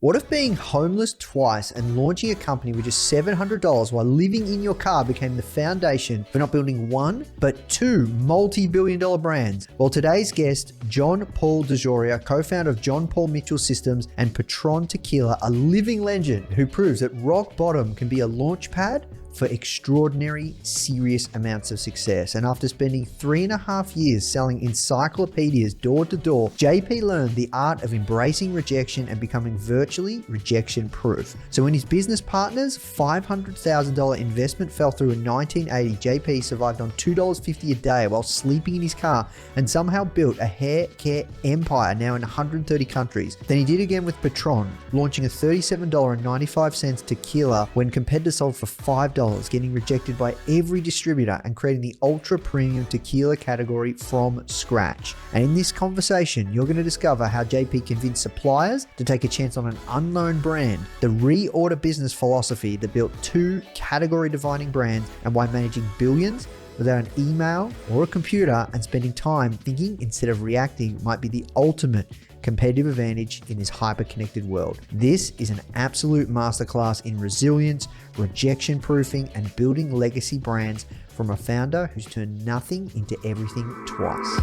What if being homeless twice and launching a company with just $700 while living in your car became the foundation for not building one, but two multi-billion-dollar brands? Well, today's guest, John Paul DeJoria, co-founder of John Paul Mitchell Systems and Patrón Tequila, a living legend who proves that rock bottom can be a launch pad for extraordinary, serious amounts of success. And after spending 3.5 years selling encyclopedias door to door, JP learned the art of embracing rejection and becoming virtually rejection-proof. So when his business partner's $500,000 investment fell through in 1980, JP survived on $2.50 a day while sleeping in his car and somehow built a hair care empire now in 130 countries. Then he did again with Patrón, launching a $37.95 tequila when competitors sold for $5, getting rejected by every distributor and creating the ultra premium tequila category from scratch. And in this conversation, you're going to discover how JP convinced suppliers to take a chance on an unknown brand, the Reorder business philosophy that built two category defining brands, and why managing billions without an email or a computer and spending time thinking instead of reacting might be the ultimate competitive advantage in this hyper-connected world. This is an absolute masterclass in resilience, rejection proofing, and building legacy brands from a founder who's turned nothing into everything twice.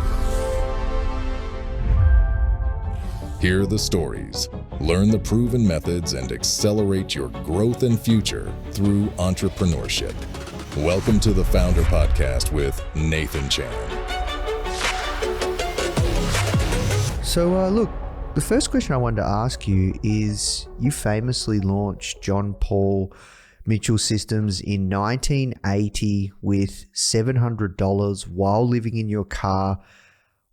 Hear the stories, learn the proven methods, and accelerate your growth and future through entrepreneurship. Welcome to the Foundr podcast with Nathan Chan. So look, the first question I wanted to ask you is, you famously launched John Paul Mitchell Systems in 1980 with $700 while living in your car.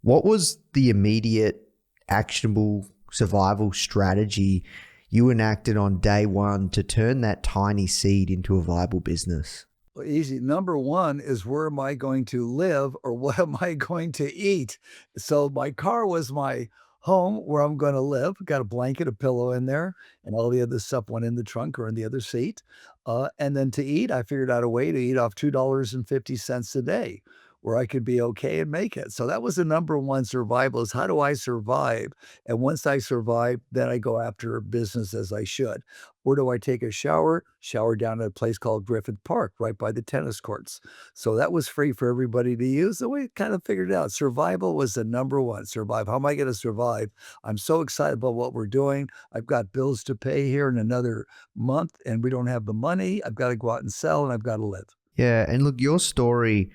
What was the immediate actionable survival strategy you enacted on day one to turn that tiny seed into a viable business? Well, easy. Number one is, where am I going to live, or what am I going to eat? So my car was my home, where I'm going to live. Got a blanket, a pillow in there, and all the other stuff went in the trunk or in the other seat. And then to eat, I figured out a way to eat off $2.50 a day, where I could be okay and make it. So that was the number one survival, is how do I survive? And once I survive, then I go after business as I should. Where do I take a shower? Shower down at a place called Griffith Park, right by the tennis courts. So that was free for everybody to use. So we kind of figured it out. Survival was the number one. Survive. How am I going to survive? I'm so excited about what we're doing. I've got bills to pay here in another month, and we don't have the money. I've got to go out and sell, and I've got to live. Yeah, and look, your story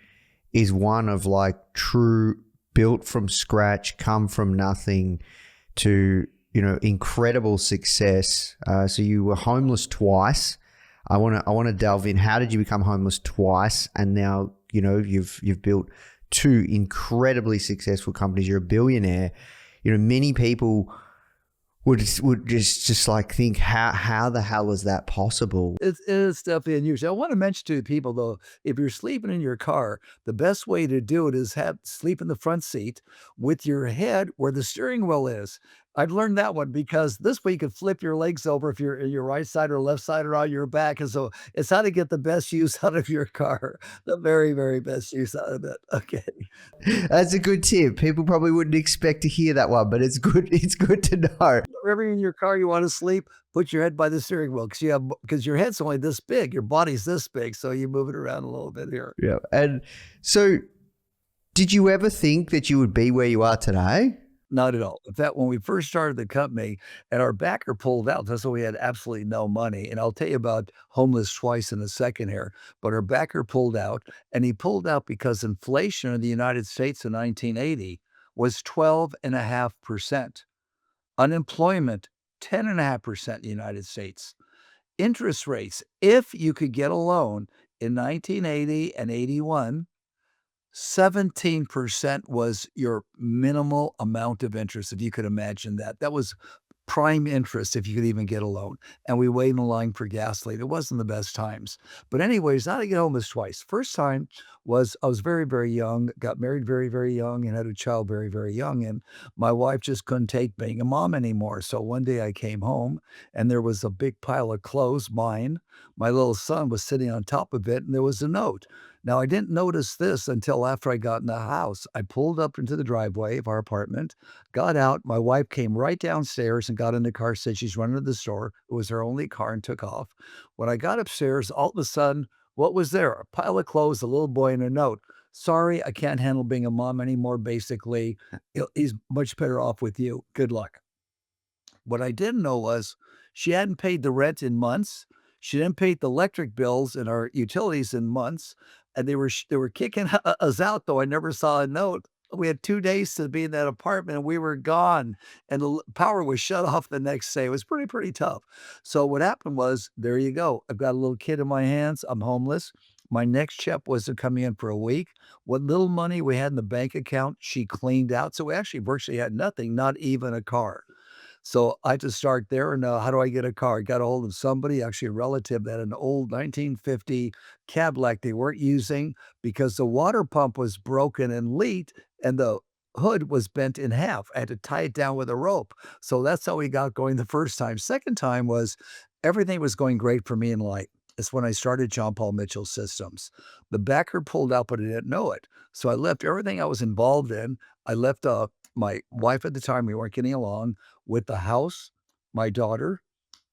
is one of like true built from scratch, come from nothing to, incredible success. So you were homeless twice. I want to delve in. How did you become homeless twice? And now, you've built two incredibly successful companies. You're a billionaire. Many people would just like think, how the hell is that possible? It is definitely unusual. I want to mention to people, though, if you're sleeping in your car, the best way to do it is sleep in the front seat with your head where the steering wheel is. I've learned that one because this way you can flip your legs over if you're in your right side or left side or on your back. And so it's how to get the best use out of your car, the very, very best use out of it. Okay. That's a good tip. People probably wouldn't expect to hear that one, but it's good. It's good to know. Wherever in your car you want to sleep, put your head by the steering wheel, because your head's only this big, your body's this big, so you move it around a little bit here. Yeah. And so did you ever think that you would be where you are today? Not at all. In fact, when we first started the company and our backer pulled out, that's why we had absolutely no money. And I'll tell you about homeless twice in a second here. But our backer pulled out, and he pulled out because inflation in the United States in 1980 was 12.5%. Unemployment, 10.5% in the United States. Interest rates, if you could get a loan in 1980 and 81, 17% was your minimal amount of interest, if you could imagine that. That was prime interest if you could even get a loan. And we waited in line for gasoline. It wasn't the best times. But anyways, how to get homeless twice. First time was I was very, very young, got married very, very young, and had a child very, very young. And my wife just couldn't take being a mom anymore. So one day I came home, and there was a big pile of clothes, mine. My little son was sitting on top of it, and there was a note. Now, I didn't notice this until after I got in the house. I pulled up into the driveway of our apartment, got out. My wife came right downstairs and got in the car, said she's running to the store. It was her only car, and took off. When I got upstairs, all of a sudden, what was there? A pile of clothes, a little boy, and a note. Sorry, I can't handle being a mom anymore, basically. He's much better off with you. Good luck. What I didn't know was she hadn't paid the rent in months. She didn't pay the electric bills and our utilities in months, and they were kicking us out, though I never saw a note. We had 2 days to be in that apartment, and we were gone, and the power was shut off the next day. It was pretty tough. So what happened was, there you go. I've got a little kid in my hands. I'm homeless. My next check wasn't coming in for a week. What little money we had in the bank account, she cleaned out. So we actually virtually had nothing, not even a car. So I had to start there, and how do I get a car? I got a hold of somebody, actually a relative, that had an old 1950 Cadillac they weren't using because the water pump was broken and leaked, and the hood was bent in half. I had to tie it down with a rope. So that's how we got going the first time. Second time was everything was going great for me in life. It's when I started John Paul Mitchell Systems. The backer pulled out, but I didn't know it. So I left everything I was involved in. I left my wife at the time, we weren't getting along, with the house, my daughter,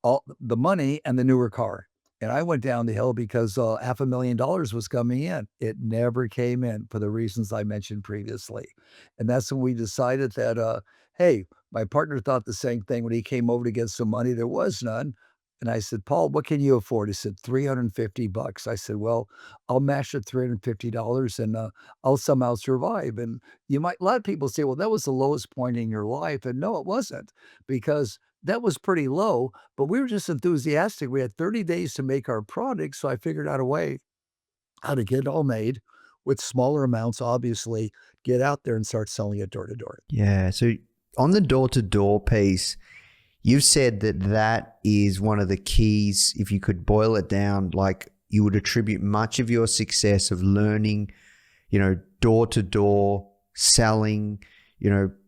all the money, and the newer car. And I went down the hill because $500,000 was coming in. It never came in for the reasons I mentioned previously. And that's when we decided that, hey, my partner thought the same thing when he came over to get some money. There was none. And I said, Paul, what can you afford? He said, $350. I said, well, I'll match the $350 and I'll somehow survive. And a lot of people say, well, that was the lowest point in your life. And no, it wasn't, because that was pretty low, but we were just enthusiastic. We had 30 days to make our product. So I figured out a way how to get it all made with smaller amounts, obviously, get out there and start selling it door to door. Yeah. So on the door-to-door piece, you've said that that is one of the keys. If you could boil it down, like you would attribute much of your success of learning, door-to-door selling,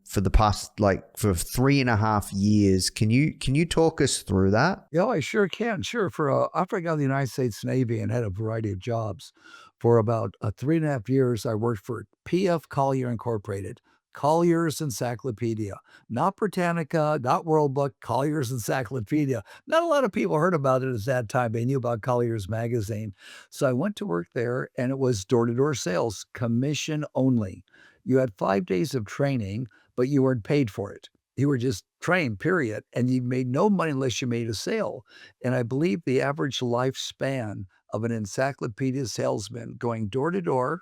for the past, for 3.5 years. Can you talk us through that? Yeah, I sure can. Sure. After I got in the United States Navy and had a variety of jobs, for about 3.5 years, I worked for P.F. Collier Incorporated, Collier's Encyclopedia, not Britannica, not World Book, Collier's Encyclopedia. Not a lot of people heard about it at that time. They knew about Collier's magazine. So I went to work there, and it was door-to-door sales, commission only. You had 5 days of training, but you weren't paid for it. You were just trained, period. And you made no money unless you made a sale. And I believe the average lifespan of an encyclopedia salesman going door to door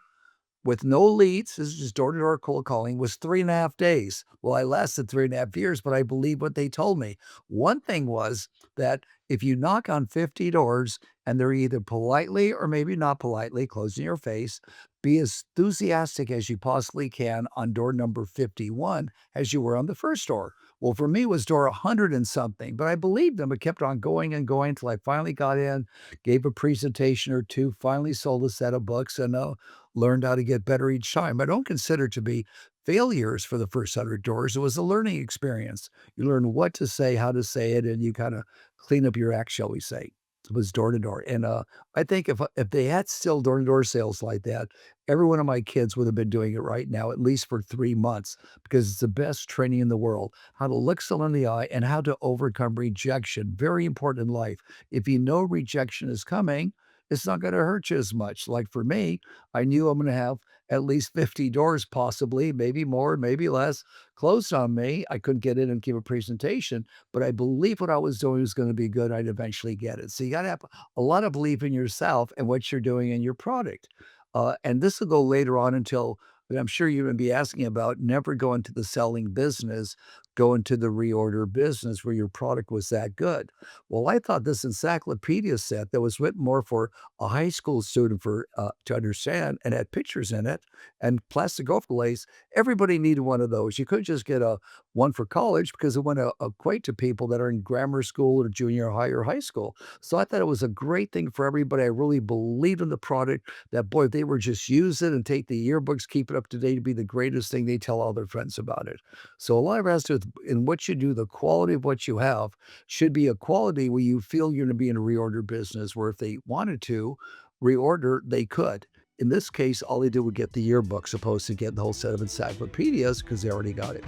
with no leads, this is just door-to-door cold calling, was 3.5 days. Well, I lasted 3.5 years, but I believe what they told me. One thing was that if you knock on 50 doors and they're either politely or maybe not politely closing your face, be as enthusiastic as you possibly can on door number 51 as you were on the first door. Well, for me, it was door 100 and something, but I believed them. It kept on going and going until I finally got in, gave a presentation or two, finally sold a set of books, and learned how to get better each time. I don't consider it to be failures for the first 100 doors. It was a learning experience. You learn what to say, how to say it, and you kind of clean up your act, shall we say. It was door to door. And I think if they had still door to door sales like that, every one of my kids would have been doing it right now, at least for 3 months, because it's the best training in the world. How to look someone in the eye and how to overcome rejection. Very important in life. If you know rejection is coming, it's not going to hurt you as much. Like for me, I knew I'm going to have at least 50 doors, possibly, maybe more, maybe less, closed on me. I couldn't get in and give a presentation, but I believe what I was doing was going to be good. I'd eventually get it. So you got to have a lot of belief in yourself and what you're doing in your product. And this will go later on until, but I'm sure you're going to be asking about, never go into the selling business, go into the reorder business where your product was that good. Well, I thought this encyclopedia set that was written more for a high school student to understand and had pictures in it and plastic overlays, everybody needed one of those. You couldn't just get one for college because it went to equate to people that are in grammar school or junior high or high school. So I thought it was a great thing for everybody. I really believed in the product that, boy, if they were just use it and take the yearbooks, keep it up to date, to be the greatest thing, they tell all their friends about it. So a lot of it has to do with in what you do, the quality of what you have should be a quality where you feel you're going to be in a reorder business, where if they wanted to reorder, they could. In this case, all they did was get the yearbook, opposed to getting the whole set of encyclopedias because they already got it.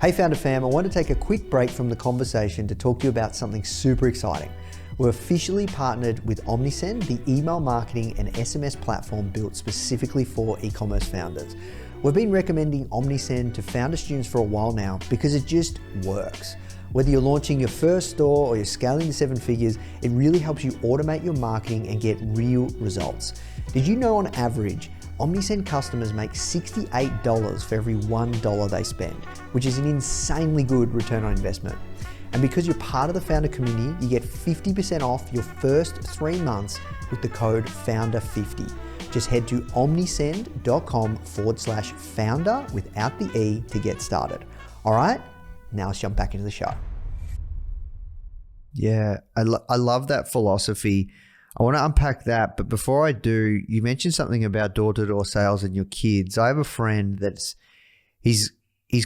Hey Foundr fam, I want to take a quick break from the conversation to talk to you about something super exciting. We're officially partnered with Omnisend, the email marketing and SMS platform built specifically for e-commerce founders. We've been recommending Omnisend to Foundr students for a while now because it just works. Whether you're launching your first store or you're scaling to 7 figures, it really helps you automate your marketing and get real results. Did you know on average, Omnisend customers make $68 for every $1 they spend, which is an insanely good return on investment. And because you're part of the Foundr community, you get 50% off your first 3 months with the code FOUNDR50. Just head to omnisend.com/founder without the E to get started. All right, now let's jump back into the show. Yeah, I love that philosophy. I want to unpack that, but before I do, you mentioned something about door-to-door sales and your kids. I have a friend he's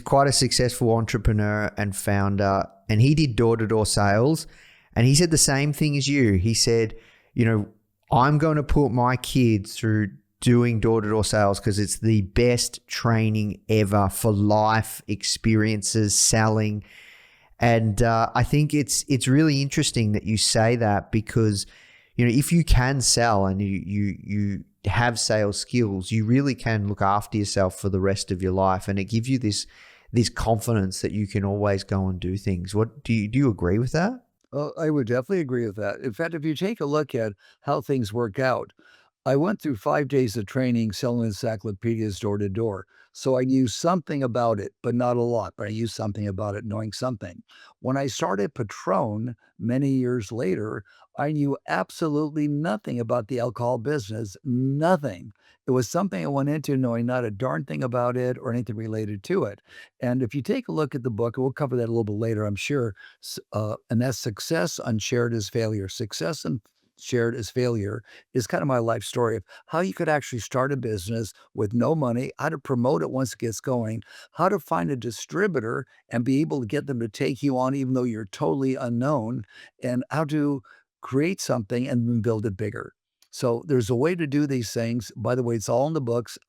quite a successful entrepreneur and founder, and he did door-to-door sales, and he said the same thing as you. He said, I'm going to put my kids through doing door-to-door sales because it's the best training ever for life experiences, selling. And I think it's really interesting that you say that because, if you can sell and you have sales skills, you really can look after yourself for the rest of your life. And it gives you this confidence that you can always go and do things. What do you agree with that? I would definitely agree with that. In fact, if you take a look at how things work out, I went through 5 days of training selling encyclopedias door to door. So I knew something about it, but not a lot, but I knew something about it, knowing something. When I started Patrón many years later, I knew absolutely nothing about the alcohol business, nothing. It was something I went into knowing not a darn thing about it or anything related to it. And if you take a look at the book, and we'll cover that a little bit later, I'm sure, and that's Success, Unshared is Failure. Success and Shared as Failure is kind of my life story of how you could actually start a business with no money, how to promote it once it gets going, how to find a distributor and be able to get them to take you on even though you're totally unknown, and how to create something and then build it bigger. So there's a way to do these things. By the way, it's all in the books,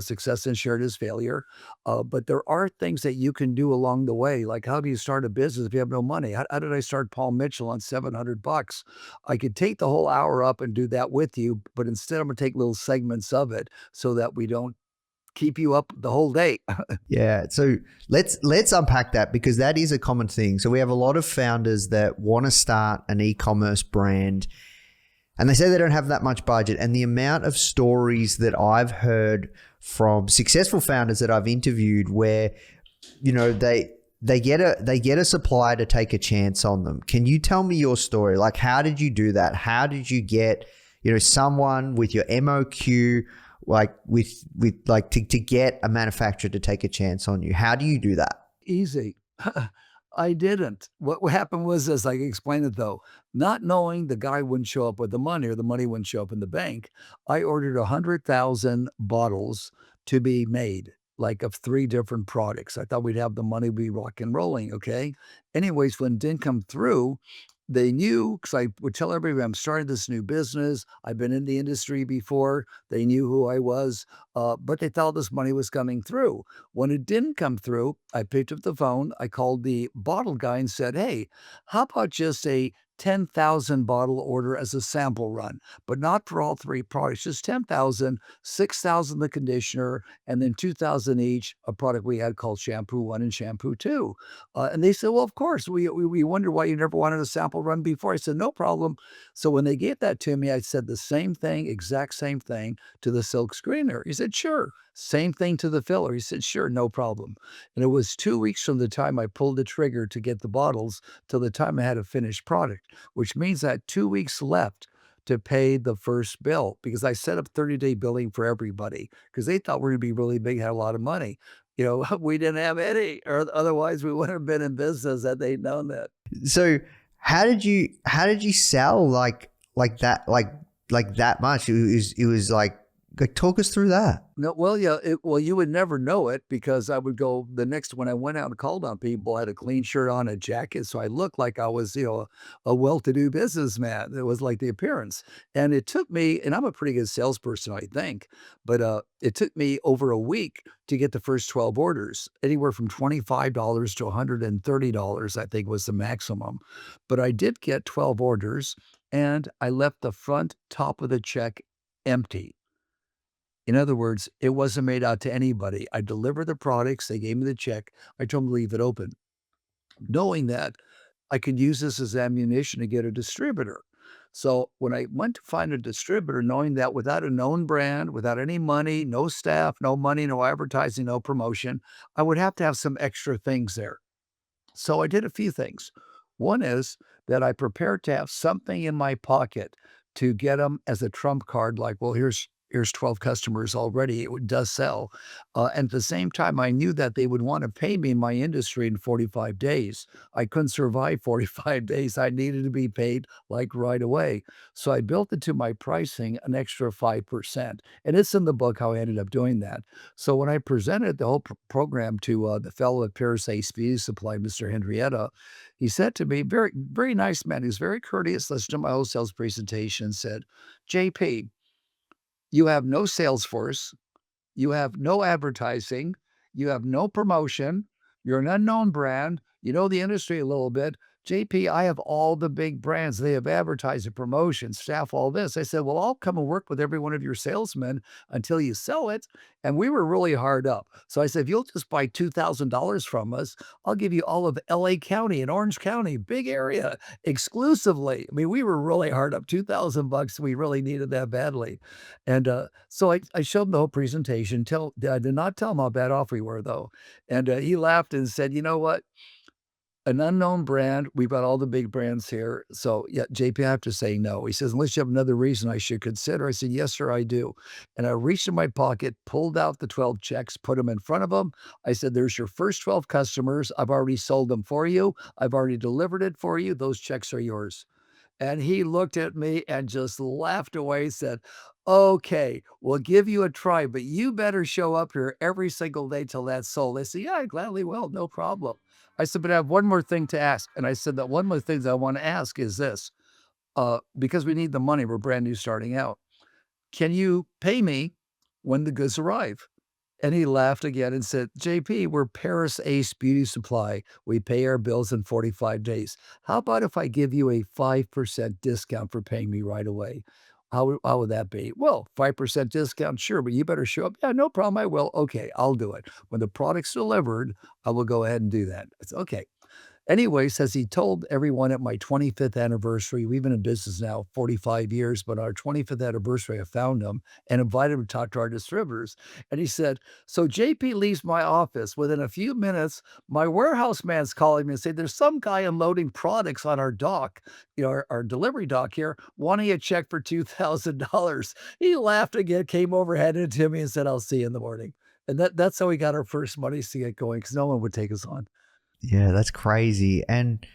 Success and Shared as Failure. But there are things that you can do along the way. Like, how do you start a business if you have no money? How did I start Paul Mitchell on $700? I could take the whole hour up and do that with you, but instead I'm gonna take little segments of it so that we don't keep you up the whole day. Yeah. So let's unpack that because that is a common thing. So we have a lot of founders that want to start an e-commerce brand and they say they don't have that much budget. And the amount of stories that I've heard from successful founders that I've interviewed where, they get a supplier to take a chance on them. Can you tell me your story? Like, how did you do that? How did you get, someone with your MOQ, like to get a manufacturer to take a chance on you? How do you do that? Easy. I didn't. What happened was, as I explained it though, not knowing the guy wouldn't show up with the money or the money wouldn't show up in the bank, I ordered 100,000 bottles to be made, like of 3 different products. I thought we'd have the money, be rock and rolling, okay? Anyways, when it didn't come through, they knew, because I would tell everybody I'm starting this new business. I've been in the industry before. They knew who I was, but they thought this money was coming through. When it didn't come through, I picked up the phone. I called the bottle guy and said, hey, how about just a 10,000 bottle order as a sample run, but not for all 3 products, just 10,000, 6,000 the conditioner, and then 2,000 each, a product we had called Shampoo 1 and Shampoo 2. And they said, well, of course, we wonder why you never wanted a sample run before. I said, no problem. So when they gave that to me, I said the same thing, exact same thing to the silk screener. He said, sure. Same thing to the filler. He said, sure, no problem. And it was 2 weeks from the time I pulled the trigger to get the bottles till the time I had a finished product, which means I had 2 weeks left to pay the first bill because I set up 30-day billing for everybody because they thought we were going to be really big, had a lot of money. We didn't have any, or otherwise we wouldn't have been in business had they known that. So how did you sell like that, like that much? It was like, Like, talk us through that. No, well, yeah, you would never know it because I would go the next when I went out and called on people, I had a clean shirt on, a jacket, so I looked like I was, a well-to-do businessman. It was like the appearance, and it took me, and I'm a pretty good salesperson, I think, but it took me over a week to get the first 12 orders, anywhere from $25 to $130, I think was the maximum, but I did get 12 orders, and I left the front top of the check empty. In other words, it wasn't made out to anybody. I delivered the products, they gave me the check, I told them to leave it open, knowing that I could use this as ammunition to get a distributor. So when I went to find a distributor, knowing that without a known brand, without any money, no staff, no money, no advertising, no promotion, I would have to have some extra things there. So I did a few things. One is that I prepared to have something in my pocket to get them as a trump card, like, well, here's 12 customers already. Does sell. And at the same time, I knew that they would want to pay me in my industry in 45 days. I couldn't survive 45 days. I needed to be paid like right away. So I built into my pricing an extra 5%. And it's in the book how I ended up doing that. So when I presented the whole program to the fellow at Paris Ace Beauty Supply, Mr. Henrietta, he said to me, very, very nice man, he was very courteous, listened to my whole sales presentation, and said, JP, you have no sales force, you have no advertising, you have no promotion, you're an unknown brand, you know the industry a little bit. JP, I have all the big brands. They have advertising, promotion, staff, all this. I said, well, I'll come and work with every one of your salesmen until you sell it. And we were really hard up. So I said, if you'll just buy $2,000 from us, I'll give you all of LA County and Orange County, big area, exclusively. I mean, we were really hard up, 2,000 bucks. We really needed that badly. And so I showed him the whole presentation. I did not tell him how bad off we were, though. And he laughed and said, you know what? An unknown brand, we've got all the big brands here. So, yeah, JP, I have to say no. He says, unless you have another reason I should consider. I said, yes, sir, I do. And I reached in my pocket, pulled out the 12 checks, put them in front of him. I said, there's your first 12 customers. I've already sold them for you. I've already delivered it for you. Those checks are yours. And he looked at me and just laughed away, said, okay, we'll give you a try, but you better show up here every single day till that's sold. I said, yeah, I gladly will, no problem. I said, but I have one more thing to ask. And I said that one more thing that I want to ask is this, because we need the money, we're brand new starting out. Can you pay me when the goods arrive? And he laughed again and said, JP, we're Paris Ace Beauty Supply. We pay our bills in 45 days. How about if I give you a 5% discount for paying me right away? How would that be? Well, 5% discount, sure, but you better show up. Yeah, no problem, I will. Okay, I'll do it. When the product's delivered, I will go ahead and do that. It's okay. Anyways, as he told everyone at my 25th anniversary, we've been in business now 45 years, but our 25th anniversary, I found him and invited him to talk to our distributors. And he said, so JP leaves my office. Within a few minutes, my warehouse man's calling me and saying, there's some guy unloading products on our dock, our delivery dock here, wanting a check for $2,000. He laughed again, came over, handed it to me and said, I'll see you in the morning. And that's how we got our first money to get going because no one would take us on. Yeah, that's crazy. And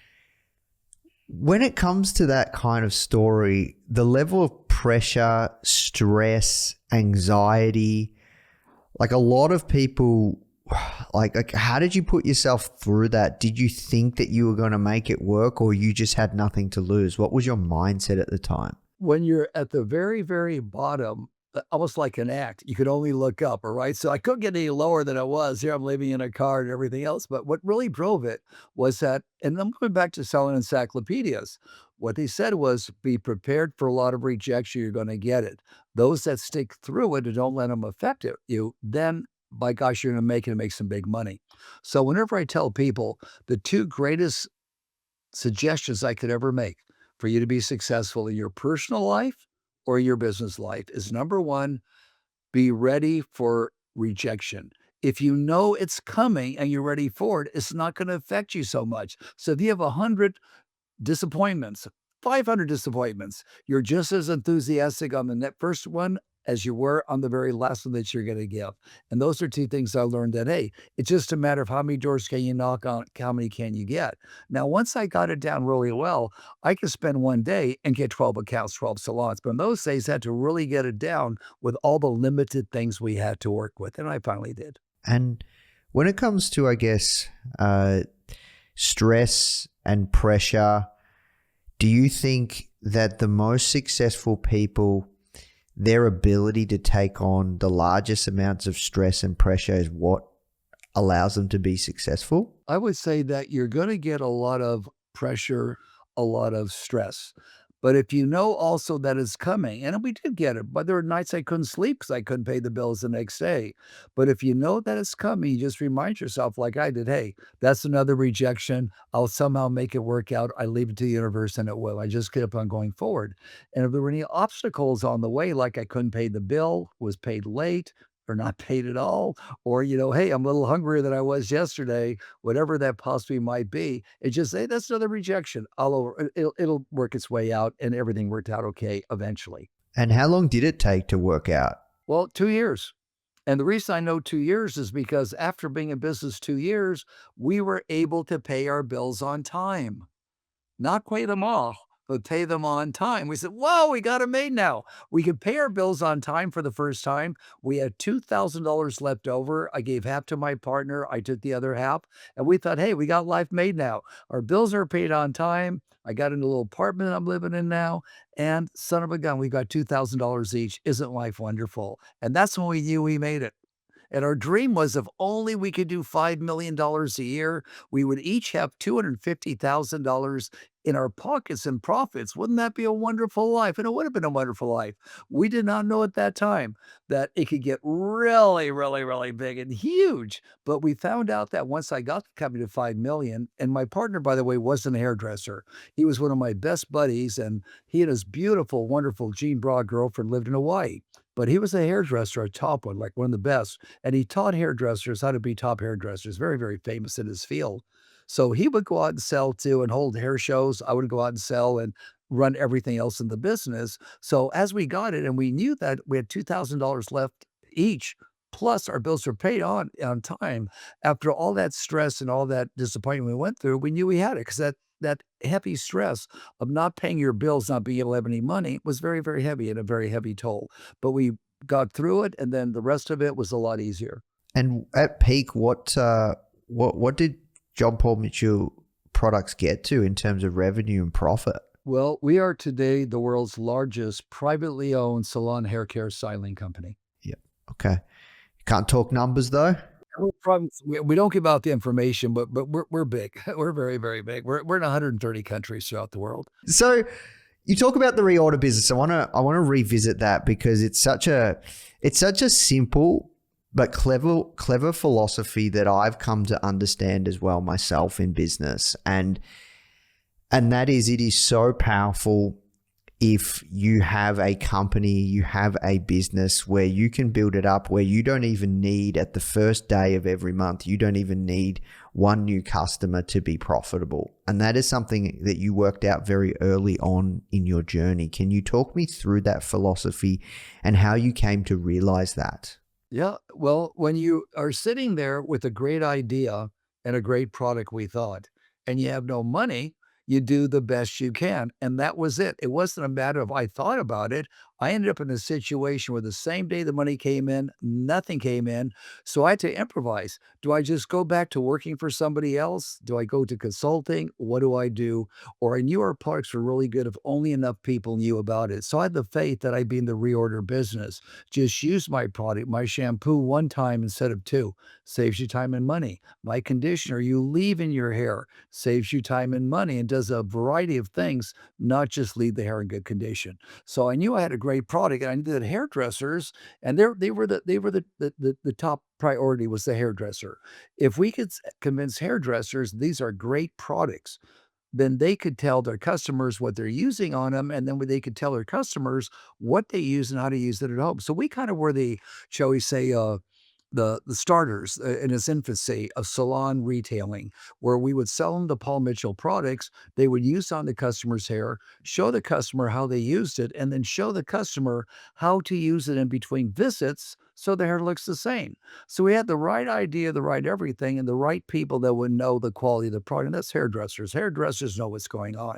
when it comes to that kind of story, the level of pressure, stress, anxiety, like a lot of people, like how did you put yourself through that? Did you think that you were going to make it work or you just had nothing to lose? What was your mindset at the time? When you're at the very, very bottom, almost like an act, you could only look up, all right? So I couldn't get any lower than I was. Here I'm living in a car and everything else. But what really drove it was that, and I'm going back to selling encyclopedias. What they said was be prepared for a lot of rejection. You're going to get it. Those that stick through it and don't let them affect you, then by gosh, you're going to make it and make some big money. So whenever I tell people the two greatest suggestions I could ever make for you to be successful in your personal life or your business life is number one, be ready for rejection. If you know it's coming and you're ready for it, it's not going to affect you so much. So if you have 100 disappointments, 500 disappointments, you're just as enthusiastic on the first one as you were on the very last one that you're going to give. And those are two things I learned that, hey, it's just a matter of how many doors can you knock on, how many can you get. Now, once I got it down really well, I could spend one day and get 12 accounts, 12 salons. But in those days, I had to really get it down with all the limited things we had to work with. And I finally did. And when it comes to, I guess, stress and pressure, do you think that the most successful people, their ability to take on the largest amounts of stress and pressure is what allows them to be successful? I would say that you're going to get a lot of pressure, a lot of stress. But if you know also that it's coming, and we did get it, but there were nights I couldn't sleep because I couldn't pay the bills the next day. But if you know that it's coming, you just remind yourself, like I did, hey, that's another rejection. I'll somehow make it work out. I leave it to the universe and it will. I just keep on going forward. And if there were any obstacles on the way, like I couldn't pay the bill, was paid late, or not paid at all, or, hey, I'm a little hungrier than I was yesterday, whatever that possibly might be. It's just, hey, that's another rejection. It'll work its way out, and everything worked out okay eventually. And how long did it take to work out? Well, 2 years. And the reason I know 2 years is because after being in business 2 years, we were able to pay our bills on time. Not pay them all, but pay them on time. We said, whoa, we got it made now. We could pay our bills on time for the first time. We had $2,000 left over. I gave half to my partner. I took the other half. And we thought, hey, we got life made now. Our bills are paid on time. I got in a little apartment I'm living in now. And son of a gun, we got $2,000 each. Isn't life wonderful? And that's when we knew we made it. And our dream was if only we could do $5 million a year, we would each have $250,000 in our pockets in profits. Wouldn't that be a wonderful life? And it would have been a wonderful life. We did not know at that time that it could get really, really, really big and huge. But we found out that once I got the company to 5 million, and my partner, by the way, wasn't a hairdresser. He was one of my best buddies, and he and his beautiful, wonderful Jean Broad girlfriend lived in Hawaii. But he was a hairdresser, a top one, like one of the best. And he taught hairdressers how to be top hairdressers, very, very famous in his field. So he would go out and sell too and hold hair shows. I would go out and sell and run everything else in the business. So as we got it and we knew that we had $2,000 left each, plus our bills were paid on time, after all that stress and all that disappointment we went through, we knew we had it because that heavy stress of not paying your bills, not being able to have any money was very, very heavy and a very heavy toll. But we got through it, and then the rest of it was a lot easier. And at peak, what did John Paul Mitchell products get to in terms of revenue and profit? Well, we are today the world's largest privately owned salon hair care styling company. Yeah. Okay. Can't talk numbers though. We don't give out the information, but we're big. We're very, very big. We're in 130 countries throughout the world. So you talk about the reorder business. I want to revisit that because it's such a simple but clever philosophy that I've come to understand as well myself in business. And that is, it is so powerful if you have a company, you have a business where you can build it up, where you don't even need at the first day of every month, you don't even need one new customer to be profitable. And that is something that you worked out very early on in your journey. Can you talk me through that philosophy and how you came to realize that? Yeah. Well, when you are sitting there with a great idea and a great product, we thought, and you have no money, you do the best you can. And that was it. It wasn't a matter of I thought about it. I ended up in a situation where the same day the money came in, nothing came in. So I had to improvise. Do I just go back to working for somebody else? Do I go to consulting? What do I do? Or I knew our products were really good if only enough people knew about it. So I had the faith that I'd be in the reorder business. Just use my product, my shampoo one time instead of two. Saves you time and money. My conditioner you leave in your hair. Saves you time and money and does a variety of things, not just leave the hair in good condition. So I knew I had a great product, and I knew that hairdressers, and they were the top priority was the hairdresser. If we could convince hairdressers these are great products, then they could tell their customers what they're using on them, and then they could tell their customers what they use and how to use it at home. So we kind of were the, shall we say, the starters in its infancy of salon retailing, where we would sell them the Paul Mitchell products. They would use on the customer's hair, show the customer how they used it, and then show the customer how to use it in between visits so the hair looks the same. So we had the right idea, the right everything, and the right people that would know the quality of the product. And that's hairdressers. Hairdressers know what's going on.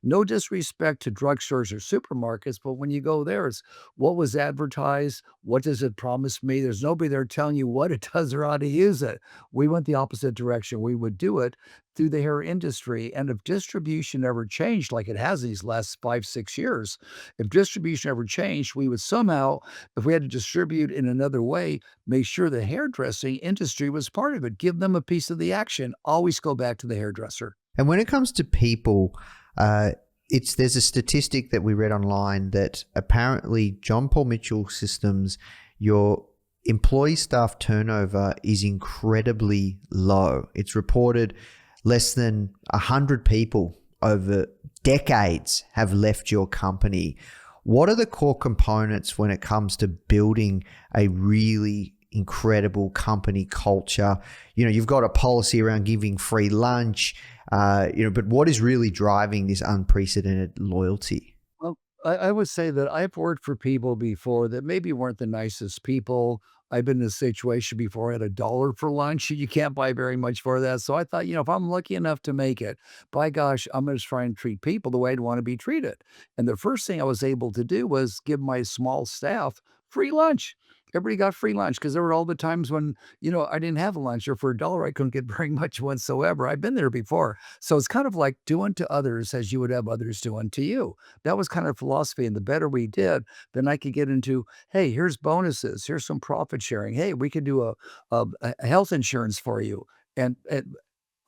No disrespect to drugstores or supermarkets, but when you go there, it's what was advertised, what does it promise me? There's nobody there telling you what it does or how to use it. We went the opposite direction. We would do it through the hair industry. And if distribution ever changed, like it has these last 5, 6 years, if distribution ever changed, we would somehow, if we had to distribute in another way, make sure the hairdressing industry was part of it. Give them a piece of the action. Always go back to the hairdresser. And when it comes to people, there's a statistic that we read online that apparently John Paul Mitchell systems, your employee staff turnover is incredibly low. It's reported less than 100 people over decades have left your company. What are the core components when it comes to building a really incredible company culture? You've got a policy around giving free lunch, but what is really driving this unprecedented loyalty? Well, I would say that I've worked for people before that maybe weren't the nicest people. I've been in a situation before I had $1 for lunch. You can't buy very much for that. So I thought, if I'm lucky enough to make it, by gosh, I'm going to try and treat people the way I'd want to be treated. And the first thing I was able to do was give my small staff free lunch. Everybody got free lunch because there were all the times when, I didn't have a lunch, or for $1, I couldn't get very much whatsoever. I've been there before. So it's kind of like do unto others as you would have others do unto you. That was kind of philosophy. And the better we did, then I could get into, hey, here's bonuses. Here's some profit sharing. Hey, we could do a health insurance for you. And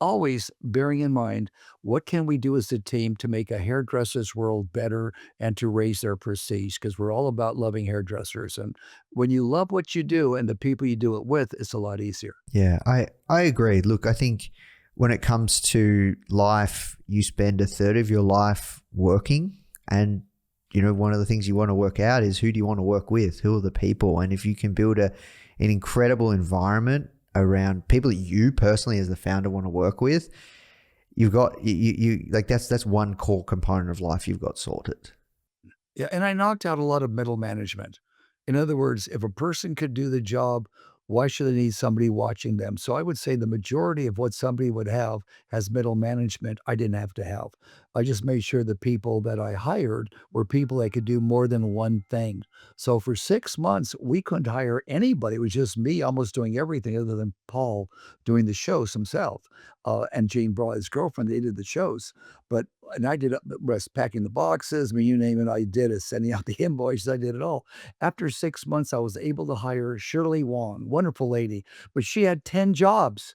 always bearing in mind, what can we do as a team to make a hairdresser's world better and to raise their prestige? Because we're all about loving hairdressers. And when you love what you do and the people you do it with, it's a lot easier. Yeah, I agree. Look, I think when it comes to life, you spend a third of your life working, and one of the things you want to work out is who do you want to work with? Who are the people? And if you can build an incredible environment around people that you personally as the founder want to work with, you've got you like that's one core component of life you've got sorted. Yeah, and I knocked out a lot of middle management. In other words, if a person could do the job, why should they need somebody watching them? So I would say the majority of what somebody would have as middle management, I didn't have to have. I just made sure the people that I hired were people that could do more than one thing. So for 6 months, we couldn't hire anybody. It was just me almost doing everything other than Paul doing the shows himself. And Jane brought his girlfriend, they did the shows. And I did the rest, packing the boxes, you name it, I did it, sending out the invoices, I did it all. After 6 months, I was able to hire Shirley Wong, wonderful lady, but she had 10 jobs.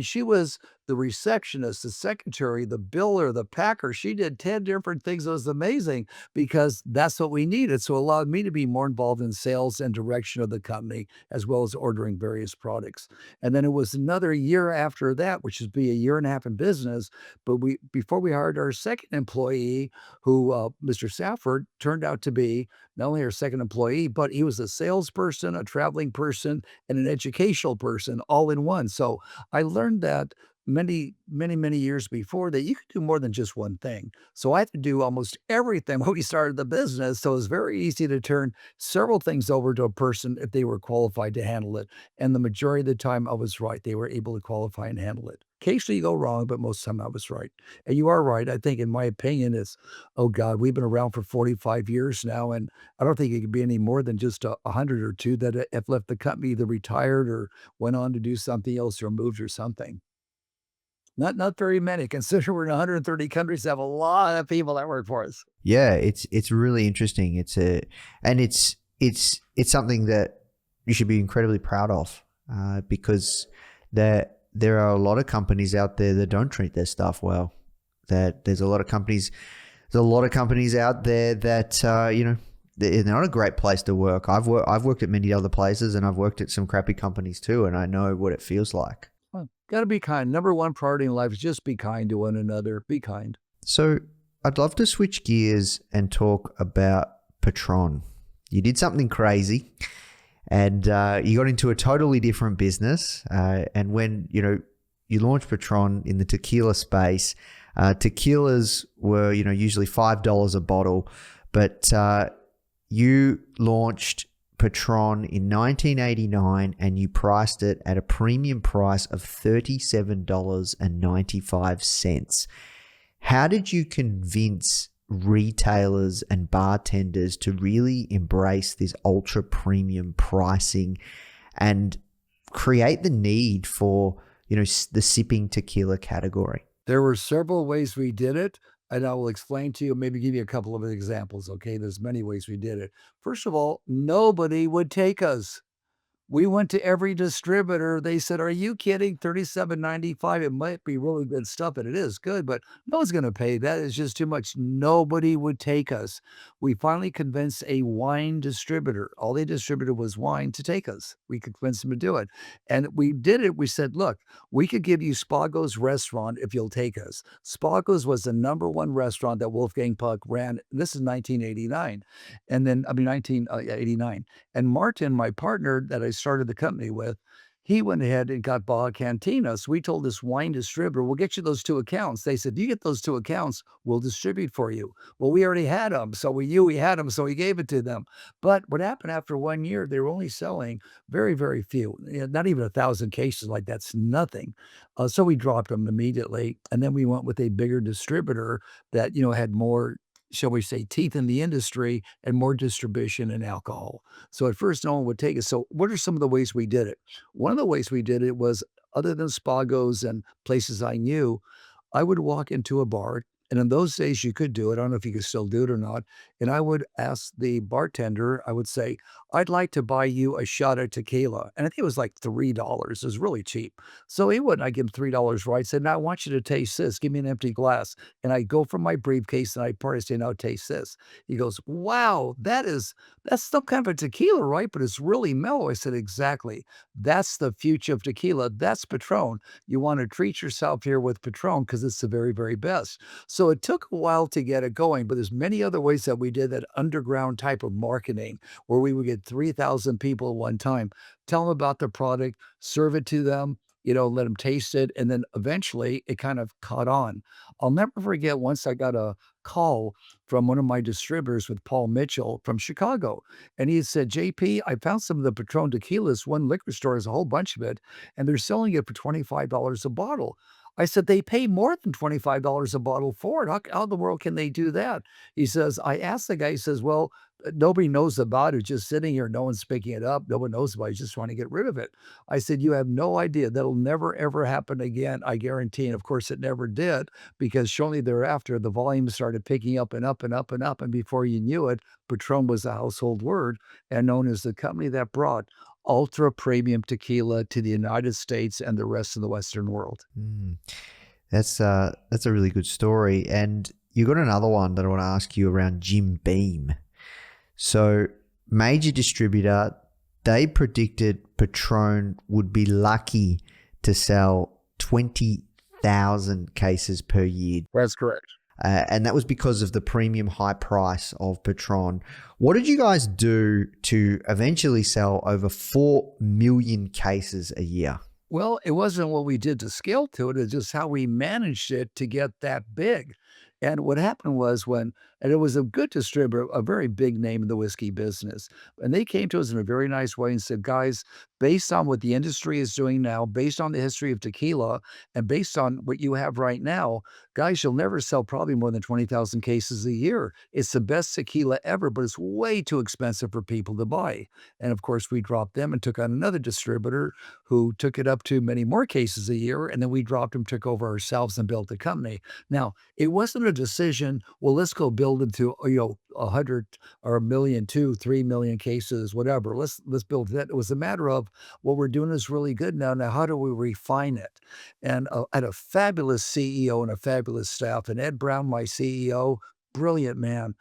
She was the receptionist, the secretary, the biller, the packer. She did 10 different things. It was amazing because that's what we needed. So it allowed me to be more involved in sales and direction of the company, as well as ordering various products. And then it was another year after that, which would be a year and a half in business. But before we hired our second employee, who Mr. Safford turned out to be not only our second employee, but he was a salesperson, a traveling person, and an educational person all in one. So I learned that many, many, many years before that you could do more than just one thing. So I had to do almost everything when we started the business. So it was very easy to turn several things over to a person if they were qualified to handle it. And the majority of the time I was right. They were able to qualify and handle it. Occasionally you go wrong, but most of the time I was right. And you are right. I think in my opinion is, oh God, we've been around for 45 years now. And I don't think it could be any more than just 100 or two that have left the company, either retired or went on to do something else or moved or something. Not very many. Consider we're in 130 countries, have a lot of people that work for us. Yeah, it's really interesting. It's something that you should be incredibly proud of, because there are a lot of companies out there that don't treat their staff well. That there's a lot of companies out there that they're not a great place to work. I've worked at many other places, and I've worked at some crappy companies too, and I know what it feels like. Well, got to be kind. Number one priority in life is just be kind to one another. Be kind. So I'd love to switch gears and talk about Patrón. You did something crazy. and you got into a totally different business. And when you launched Patrón in the tequila space, tequilas were usually $5 a bottle, but you launched Patrón in 1989 and you priced it at a premium price of $37.95. How did you convince retailers and bartenders to really embrace this ultra premium pricing and create the need for the sipping tequila category? There were several ways we did it, and I will explain to you, maybe give you a couple of examples, okay? There's many ways we did it. First of all, nobody would take us. We went to every distributor. They said, "Are you kidding? $37.95. It might be really good stuff, and it is good, but no one's going to pay that. It's just too much." Nobody would take us. We finally convinced a wine distributor. All they distributed was wine to take us. We could convince them to do it. And we did it. We said, "Look, we could give you Spago's restaurant if you'll take us." Spago's was the #1 restaurant that Wolfgang Puck ran. This is 1989. And then, 1989. And Martin, my partner that I started the company with, he went ahead and got Baja Cantina. So we told this wine distributor, "We'll get you those 2 accounts." They said, "You get those 2 accounts, we'll distribute for you." Well, we already had them. So we knew we had them. So we gave it to them. But what happened after 1 year, they were only selling very, very few, not even 1,000 cases. Like that's nothing. So we dropped them immediately. And then we went with a bigger distributor that, had more, shall we say, teeth in the industry and more distribution in alcohol. So at first, no one would take it. So what are some of the ways we did it? One of the ways we did it was, other than Spago's and places I knew, I would walk into a bar, and in those days you could do it. I don't know if you could still do it or not. And I would ask the bartender, I would say, "I'd like to buy you a shot of tequila." And I think it was like $3. It was really cheap. So he wouldn't. I give him $3, right? I said, "Now I want you to taste this. Give me an empty glass." And I go from my briefcase and I pour it, say, "Now taste this." He goes, "Wow, that's some kind of a tequila, right? But it's really mellow." I said, "Exactly. That's the future of tequila. That's Patrón. You want to treat yourself here with Patrón because it's the very, very best." So it took a while to get it going, but there's many other ways that we did that underground type of marketing where we would get 3,000 people at one time, tell them about the product, serve it to them, let them taste it. And then eventually it kind of caught on. I'll never forget, once I got a call from one of my distributors with Paul Mitchell from Chicago. And he said, "JP, I found some of the Patrón tequilas. One liquor store has a whole bunch of it, and they're selling it for $25 a bottle." I said, "They pay more than $25 a bottle for it. How in the world can they do that?" He says, I asked the guy, he says, "Well, nobody knows about it. Just sitting here. No one's picking it up. No one knows about it. He's just trying to get rid of it." I said, "You have no idea. That'll never, ever happen again. I guarantee." And of course, it never did, because shortly thereafter, the volume started picking up and up and up and up. And before you knew it, Patrón was a household word and known as the company that brought ultra premium tequila to the United States and the rest of the Western world. That's a really good story. And you got another one that I want to ask you around Jim Beam. So major distributor, they predicted Patrón would be lucky to sell 20,000 cases per year. That's correct. And that was because of the premium high price of Patrón. What did you guys do to eventually sell over 4 million cases a year? Well, it wasn't what we did to scale to it. It's just how we managed it to get that big. And what happened was, and it was a good distributor, a very big name in the whiskey business. And they came to us in a very nice way and said, "Guys, based on what the industry is doing now, based on the history of tequila, and based on what you have right now, guys, you'll never sell probably more than 20,000 cases a year. It's the best tequila ever, but it's way too expensive for people to buy." And of course, we dropped them and took on another distributor who took it up to many more cases a year. And then we dropped them, took over ourselves, and built the company. Now, it wasn't a decision, well, let's go build into 100 or 1 million, 2, 3 million cases, whatever. Let's build that. It was a matter of, what we're doing is really good now. Now, how do we refine it? And I had a fabulous CEO and a fabulous staff. And Ed Brown, my CEO, brilliant man.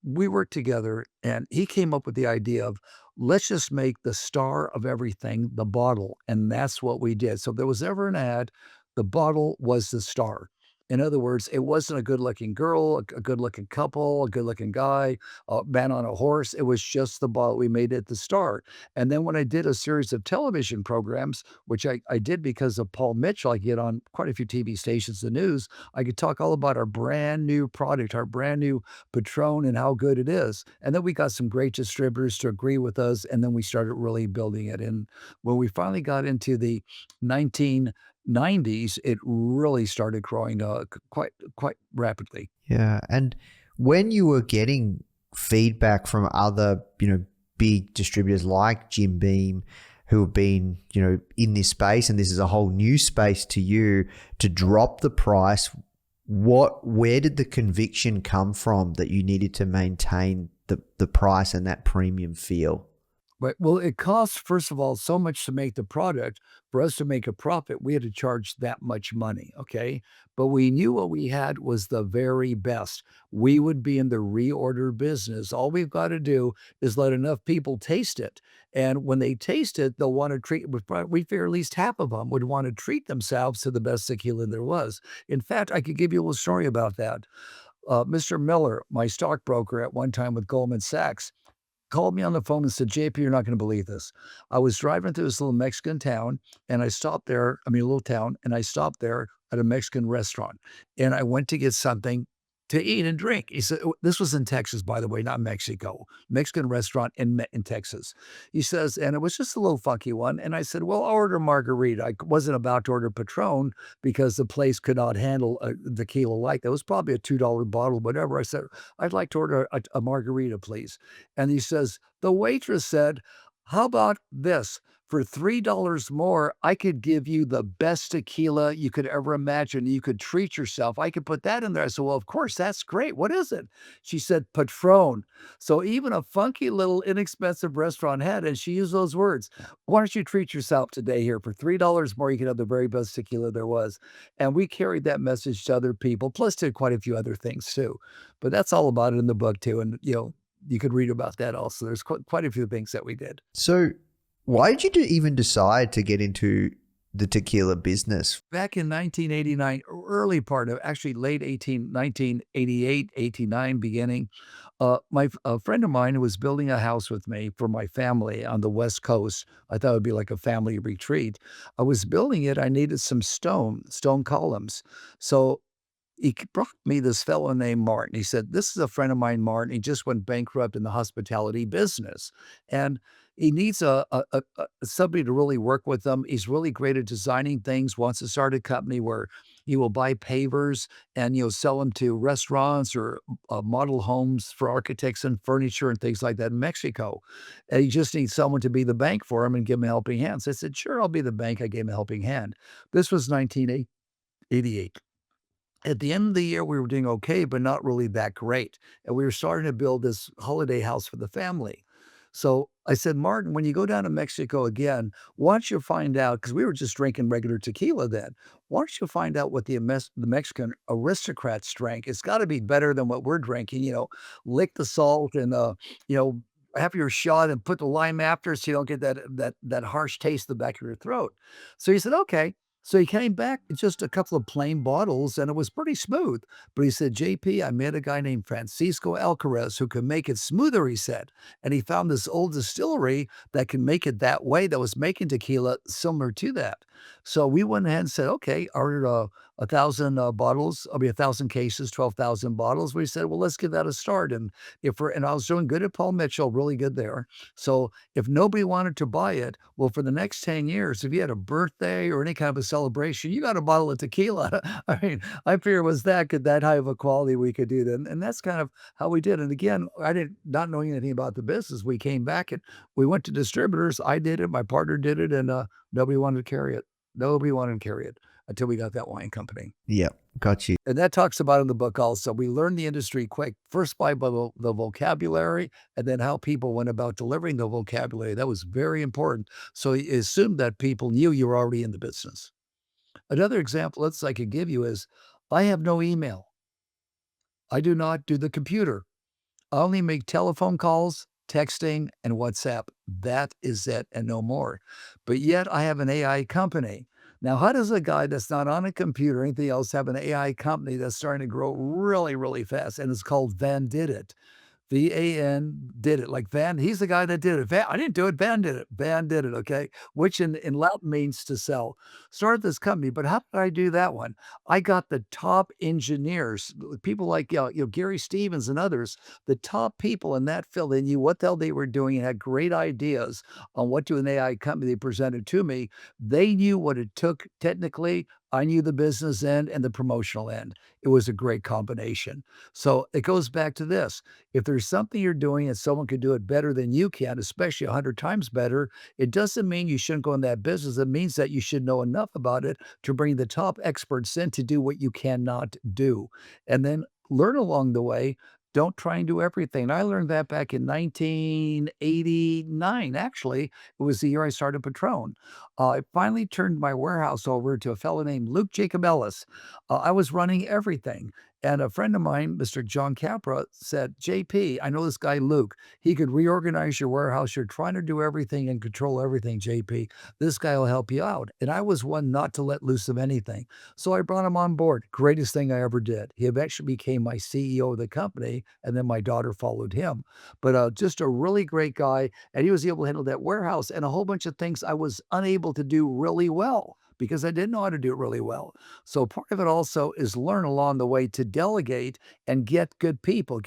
We worked together, and he came up with the idea of, let's just make the star of everything the bottle. And that's what we did. So if there was ever an ad, the bottle was the star. In other words, it wasn't a good-looking girl, a good-looking couple, a good-looking guy, a man on a horse. It was just the bottle we made at the start. And then when I did a series of television programs, which I did because of Paul Mitchell, I get on quite a few TV stations, the news, I could talk all about our brand new product, our brand new Patron and how good it is. And then we got some great distributors to agree with us, and then we started really building it. And when we finally got into the 1990s, it really started growing quite rapidly. Yeah. And when you were getting feedback from other, big distributors like Jim Beam, who have been, in this space, and this is a whole new space to you, to drop the price, where did the conviction come from that you needed to maintain the price and that premium feel? Right. Well, it costs, first of all, so much to make the product. For us to make a profit, we had to charge that much money. Okay. But we knew what we had was the very best. We would be in the reorder business. All we've got to do is let enough people taste it. And when they taste it, they'll want to we figure at least half of them would want to treat themselves to the best tequila there was. In fact, I could give you a little story about that. Mr. Miller, my stockbroker at one time with Goldman Sachs, called me on the phone and said, JP, you're not going to believe this. I was driving through this little Mexican town and I stopped there, a little town, and I stopped there at a Mexican restaurant and I went to get something to eat and drink. He said, this was in Texas, by the way, not Mexico, Mexican restaurant in Texas. He says, and it was just a little funky one. And I said, well, I'll order margarita. I wasn't about to order Patron because the place could not handle a tequila like that. It was probably a $2 bottle, whatever. I said, I'd like to order a margarita, please. And he says, the waitress said, how about this? For $3 more, I could give you the best tequila you could ever imagine. You could treat yourself. I could put that in there. I said, well, of course, that's great. What is it? She said, Patron. So even a funky little inexpensive restaurant had, and she used those words. Why don't you treat yourself today here? For $3 more, you can have the very best tequila there was. And we carried that message to other people, plus did quite a few other things too. But that's all about it in the book too. And, you could read about that also. There's quite a few things that we did. So why did you even decide to get into the tequila business? Back in 1989, early part of actually late 1988, 89 beginning, a friend of mine who was building a house with me for my family on the West Coast. I thought it would be like a family retreat. I was building it. I needed some stone columns. So he brought me this fellow named Martin. He said, this is a friend of mine, Martin. He just went bankrupt in the hospitality business. And he needs somebody to really work with him. He's really great at designing things, wants to start a company where he will buy pavers and, sell them to restaurants or model homes for architects and furniture and things like that in Mexico. And he just needs someone to be the bank for him and give him a helping hand. So I said, sure, I'll be the bank. I gave him a helping hand. This was 1988. At the end of the year, we were doing okay, but not really that great. And we were starting to build this holiday house for the family. So I said, Martin, when you go down to Mexico again, why don't you find out, because we were just drinking regular tequila then, why don't you find out what the Mexican aristocrats drank? It's got to be better than what we're drinking, lick the salt and, have your shot and put the lime after so you don't get that harsh taste in the back of your throat. So he said, okay. So he came back with just a couple of plain bottles and it was pretty smooth. But he said, JP, I met a guy named Francisco Alcaraz who could make it smoother, he said. And he found this old distillery that can make it that way, that was making tequila similar to that. So we went ahead and said, okay, ordered 1,000 bottles, 1,000 cases, 12,000 bottles. We said, well, let's give that a start. And and I was doing good at Paul Mitchell, really good there. So if nobody wanted to buy it, well, for the next 10 years, if you had a birthday or any kind of a celebration, you got a bottle of tequila. I mean, I figure it was that good, that high of a quality we could do that. And that's kind of how we did. And again, not knowing anything about the business, we came back and we went to distributors. I did it, my partner did it, and nobody wanted to carry it. Nobody wanted to carry it until we got that wine company. Yeah, got you. And that talks about in the book also. We learned the industry quick, first by the vocabulary and then how people went about delivering the vocabulary. That was very important. So he assumed that people knew you were already in the business. Another example I could give you is I have no email. I do not do the computer. I only make telephone calls, texting, and WhatsApp. That is it and no more. But yet I have an AI company. Now, how does a guy that's not on a computer or anything else have an AI company that's starting to grow really, really fast? And it's called Van Did It. VAN did it. Like Van, he's the guy that did it. Van, I didn't do it. Van did it. Van did it. Okay. Which in Latin means to sell. Started this company, but how did I do that one? I got the top engineers, people like Gary Stevens and others, the top people in that field. They knew what the hell they were doing and had great ideas on what to an AI company. They presented to me. They knew what it took technically. I knew the business end and the promotional end. It was a great combination. So it goes back to this. If there's something you're doing and someone could do it better than you can, especially 100 times better, it doesn't mean you shouldn't go in that business. It means that you should know enough about it to bring the top experts in to do what you cannot do. And then learn along the way. Don't try and do everything. I learned that back in 1989, actually. It was the year I started Patrón. I finally turned my warehouse over to a fellow named Luke Jacob Ellis. I was running everything. And a friend of mine, Mr. John Capra, said, JP, I know this guy, Luke. He could reorganize your warehouse. You're trying to do everything and control everything, JP. This guy will help you out. And I was one not to let loose of anything. So I brought him on board. Greatest thing I ever did. He eventually became my CEO of the company, and then my daughter followed him. But just a really great guy. And he was able to handle that warehouse and a whole bunch of things I was unable to do really well because I didn't know how to do it really well. So part of it also is learn along the way to delegate and get get people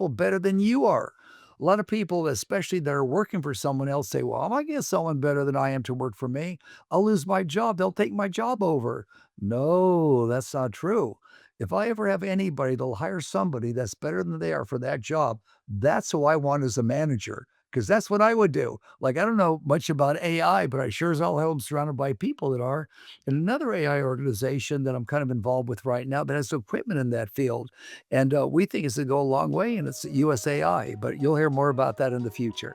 better than you are. A lot of people, especially that are working for someone else, say, well, if I get someone better than I am to work for me, I'll lose my job. They'll take my job over. No, that's not true. If I ever have anybody, they'll hire somebody that's better than they are for that job. That's who I want as a manager. Because that's what I would do. Like, I don't know much about AI, but I sure as hell hope I'm surrounded by people that are. And another AI organization that I'm kind of involved with right now that has equipment in that field. And we think it's going to go a long way, and it's USAI. But you'll hear more about that in the future.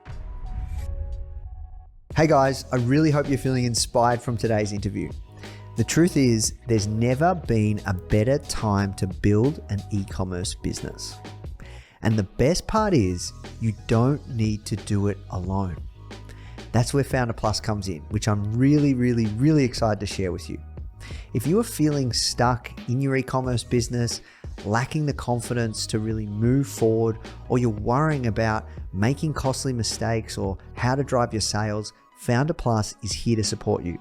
Hey guys, I really hope you're feeling inspired from today's interview. The truth is, there's never been a better time to build an e-commerce business. And the best part is, you don't need to do it alone. That's where Foundr Plus comes in, which I'm really excited to share with you. If you are feeling stuck in your e-commerce business, lacking the confidence to really move forward, or you're worrying about making costly mistakes or how to drive your sales, Foundr Plus is here to support you.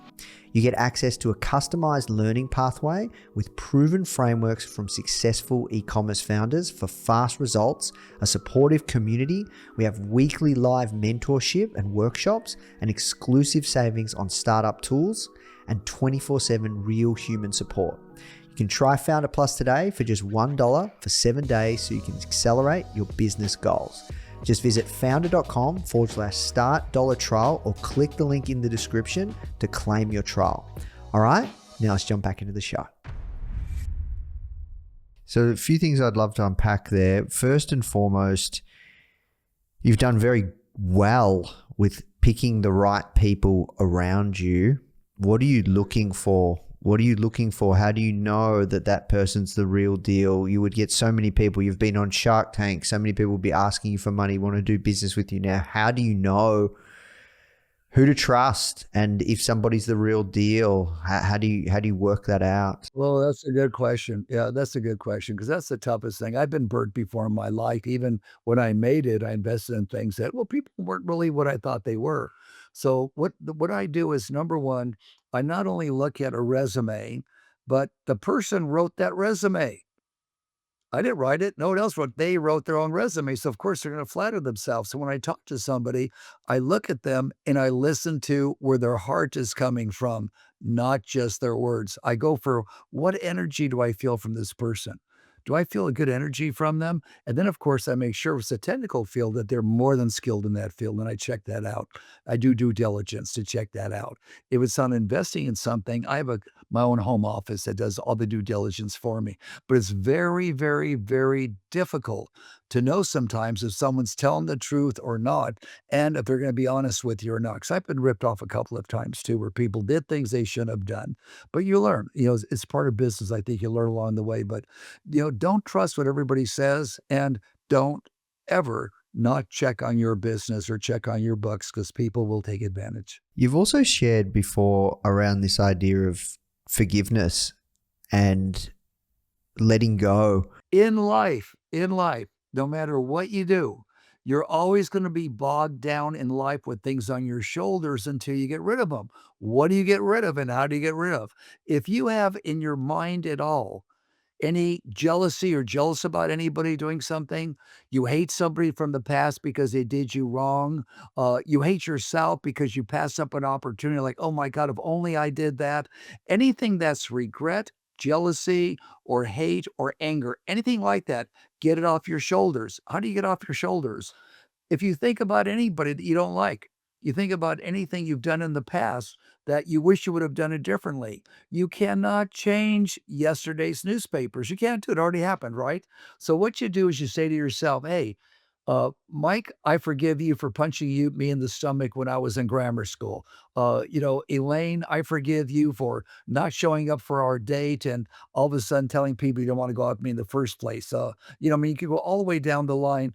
You get access to a customized learning pathway with proven frameworks from successful e-commerce founders for fast results, a supportive community. We have weekly live mentorship and workshops and exclusive savings on startup tools and 24/7 real human support. You can try Foundr Plus today for just $1 for 7 days so you can accelerate your business goals. Just visit foundr.com/start $trial or click the link in the description to claim your trial. All right, now let's jump back into the show. So a few things I'd love to unpack there. First and foremost, you've done very well with picking the right people around you. What are you looking for? What are you looking for? How do you know that that person's the real deal? You would get so many people. You've been on Shark Tank. So many people will be asking you for money, want to do business with you now. How do you know who to trust and if somebody's the real deal? How do you work that out? Well, that's a good question. Yeah, that's a good question because that's the toughest thing. I've been burnt before in my life. Even when I made it, I invested in things that, well, people weren't really what I thought they were. So what I do is, number one, I not only look at a resume, but the person wrote that resume. I didn't write it. No one else wrote. They wrote their own resume. So of course they're going to flatter themselves. So when I talk to somebody, I look at them and I listen to where their heart is coming from, not just their words. I go for, what energy do I feel from this person? Do I feel a good energy from them? And then, of course, I make sure if it's a technical field that they're more than skilled in that field, and I check that out. I do due diligence to check that out. If it's on investing in something, I have my own home office that does all the due diligence for me. But it's very difficult to know sometimes if someone's telling the truth or not, and if they're going to be honest with you or not. Because I've been ripped off a couple of times too, where people did things they shouldn't have done. But you learn. It's part of business. I think you learn along the way. But don't trust what everybody says, and don't ever not check on your business or check on your books, because people will take advantage. You've also shared before around this idea of forgiveness and letting go. In life, no matter what you do, you're always going to be bogged down in life with things on your shoulders until you get rid of them. What do you get rid of and how do you get rid of? If you have in your mind at all any jealousy or jealous about anybody doing something, you hate somebody from the past because they did you wrong, you hate yourself because you passed up an opportunity like, oh my God, if only I did that. Anything that's regret, jealousy, or hate or anger, anything like that, get it off your shoulders. How do you get off your shoulders? If you think about anybody that you don't like, you think about anything you've done in the past that you wish you would have done it differently. You cannot change yesterday's newspapers. You can't do it. It already happened, right? So what you do is you say to yourself, hey, Mike, I forgive you for punching me in the stomach when I was in grammar school. Elaine, I forgive you for not showing up for our date and all of a sudden telling people you don't want to go out with me in the first place. You could go all the way down the line.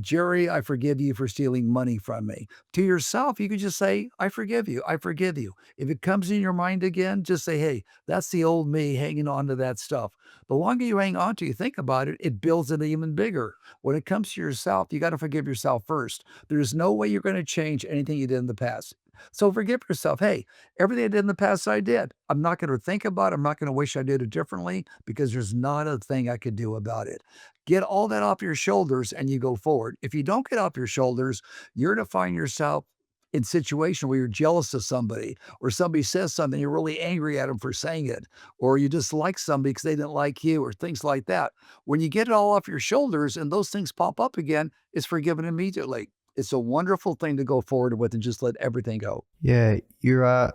Jerry, I forgive you for stealing money from me. To yourself, you could just say, I forgive you. I forgive you. If it comes in your mind again, just say, hey, that's the old me hanging on to that stuff. The longer you hang on to, you think about it, it builds it even bigger. When it comes to yourself, you got to forgive yourself first. There's no way you're going to change anything you did in the past. So forgive yourself. Hey, everything I did in the past, I did. I'm not going to think about it. I'm not going to wish I did it differently because there's not a thing I could do about it. Get all that off your shoulders and you go forward. If you don't get off your shoulders, you're going to find yourself in situation where you're jealous of somebody or somebody says something, you're really angry at them for saying it, or you dislike somebody because they didn't like you or things like that. When you get it all off your shoulders and those things pop up again, it's forgiven immediately. It's a wonderful thing to go forward with and just let everything go. Yeah, you're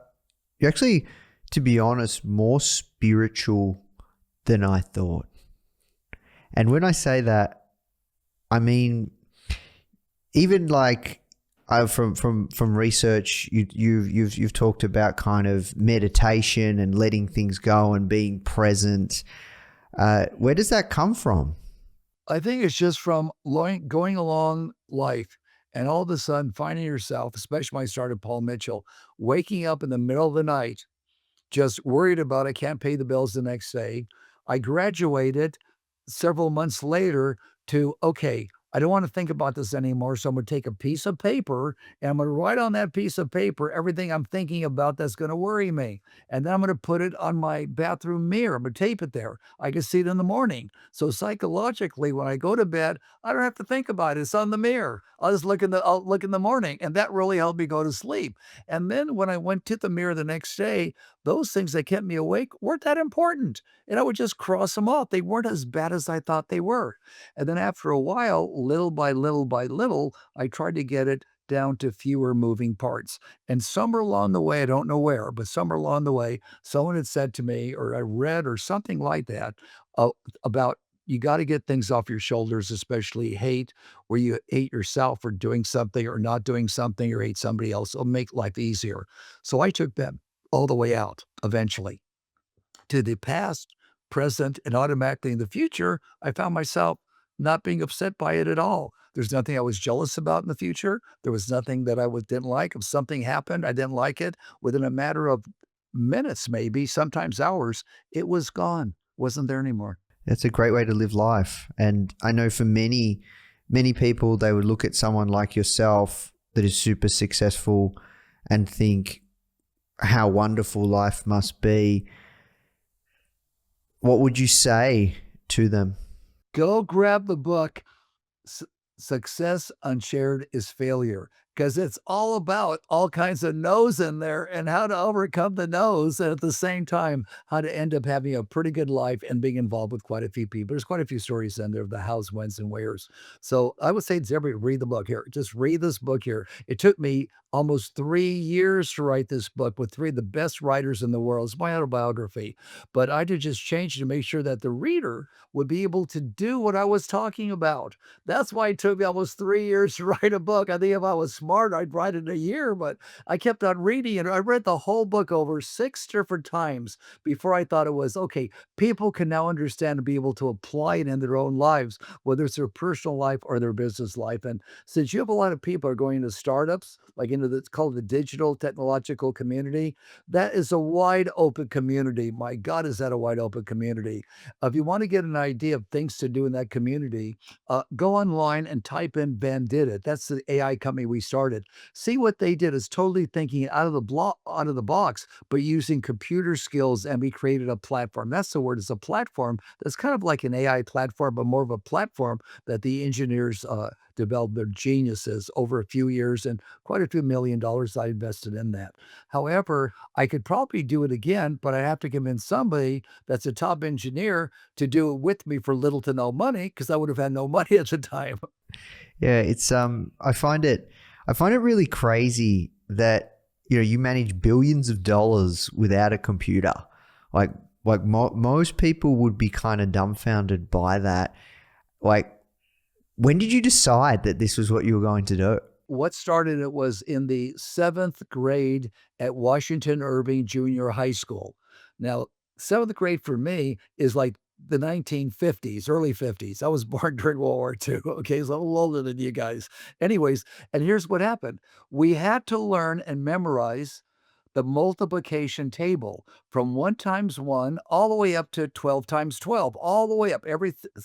actually, to be honest, more spiritual than I thought. And when I say that, I mean, even like from research, you've talked about kind of meditation and letting things go and being present. Where does that come from? I think it's just from going along life and all of a sudden finding yourself, especially when I started Paul Mitchell, waking up in the middle of the night, just worried about I can't pay the bills the next day. I graduated several months later to, okay, I don't want to think about this anymore. So I'm going to take a piece of paper and I'm going to write on that piece of paper everything I'm thinking about that's going to worry me. And then I'm going to put it on my bathroom mirror. I'm going to tape it there. I can see it in the morning. So psychologically, when I go to bed, I don't have to think about it. It's on the mirror. I'll look in the morning. And that really helped me go to sleep. And then when I went to the mirror the next day, those things that kept me awake weren't that important. And I would just cross them off. They weren't as bad as I thought they were. And then after a while, little by little by little, I tried to get it down to fewer moving parts. And somewhere along the way, I don't know where, but somewhere along the way, someone had said to me, or I read, or something like that, uh, about you got to get things off your shoulders, especially hate, where you hate yourself for doing something or not doing something or hate somebody else. It'll make life easier. So I took them all the way out eventually to the past, present, and automatically in the future. I found myself not being upset by it at all. There's nothing I was jealous about in the future. There was nothing that didn't like. If something happened, I didn't like it. Within a matter of minutes, maybe, sometimes hours, it was gone. Wasn't there anymore. That's a great way to live life. And I know for many, many people, they would look at someone like yourself that is super successful and think how wonderful life must be. What would you say to them? Go grab the book, Success Unshared is Failure, because it's all about all kinds of no's in there and how to overcome the no's, and at the same time, how to end up having a pretty good life and being involved with quite a few people. There's quite a few stories in there of the hows, whens, and wheres. So I would say to everybody, read the book here. Just read this book here. It took me almost 3 years to write this book with three of the best writers in the world. It's my autobiography. But I did just change it to make sure that the reader would be able to do what I was talking about. That's why it took me almost 3 years to write a book. I think if I was smart, smart, I'd write it in a year, but I kept on reading and I read the whole book over 6 different times before I thought it was, okay, people can now understand and be able to apply it in their own lives, whether it's their personal life or their business life. And since you have a lot of people are going into startups, like into the, it's called the digital technological community, that is a wide open community. My God, is that a wide open community? If you want to get an idea of things to do in that community, go online and type in Bandit. That's the AI company we started. See what they did is totally thinking out of the block, out of the box, but using computer skills. And we created a platform. That's the word. It's a platform that's kind of like an AI platform, but more of a platform that the engineers developed their geniuses over a few years and quite a few $1 million I invested in that. However, I could probably do it again, but I have to convince somebody that's a top engineer to do it with me for little to no money because I would have had no money at the time. Yeah, it's I find it really crazy that you manage billions of dollars without a computer. Like most people would be kind of dumbfounded by that. Like, when did you decide that this was what you were going to do? What started it was in the 7th grade at Washington Irving Junior High School. Now, 7th grade for me is like the 1950s, early 50s. I was born during World War II. Okay, so I'm a little older than you guys. Anyways, and here's what happened. We had to learn and memorize the multiplication table from 1 times 1 all the way up to 12 times 12, all the way up,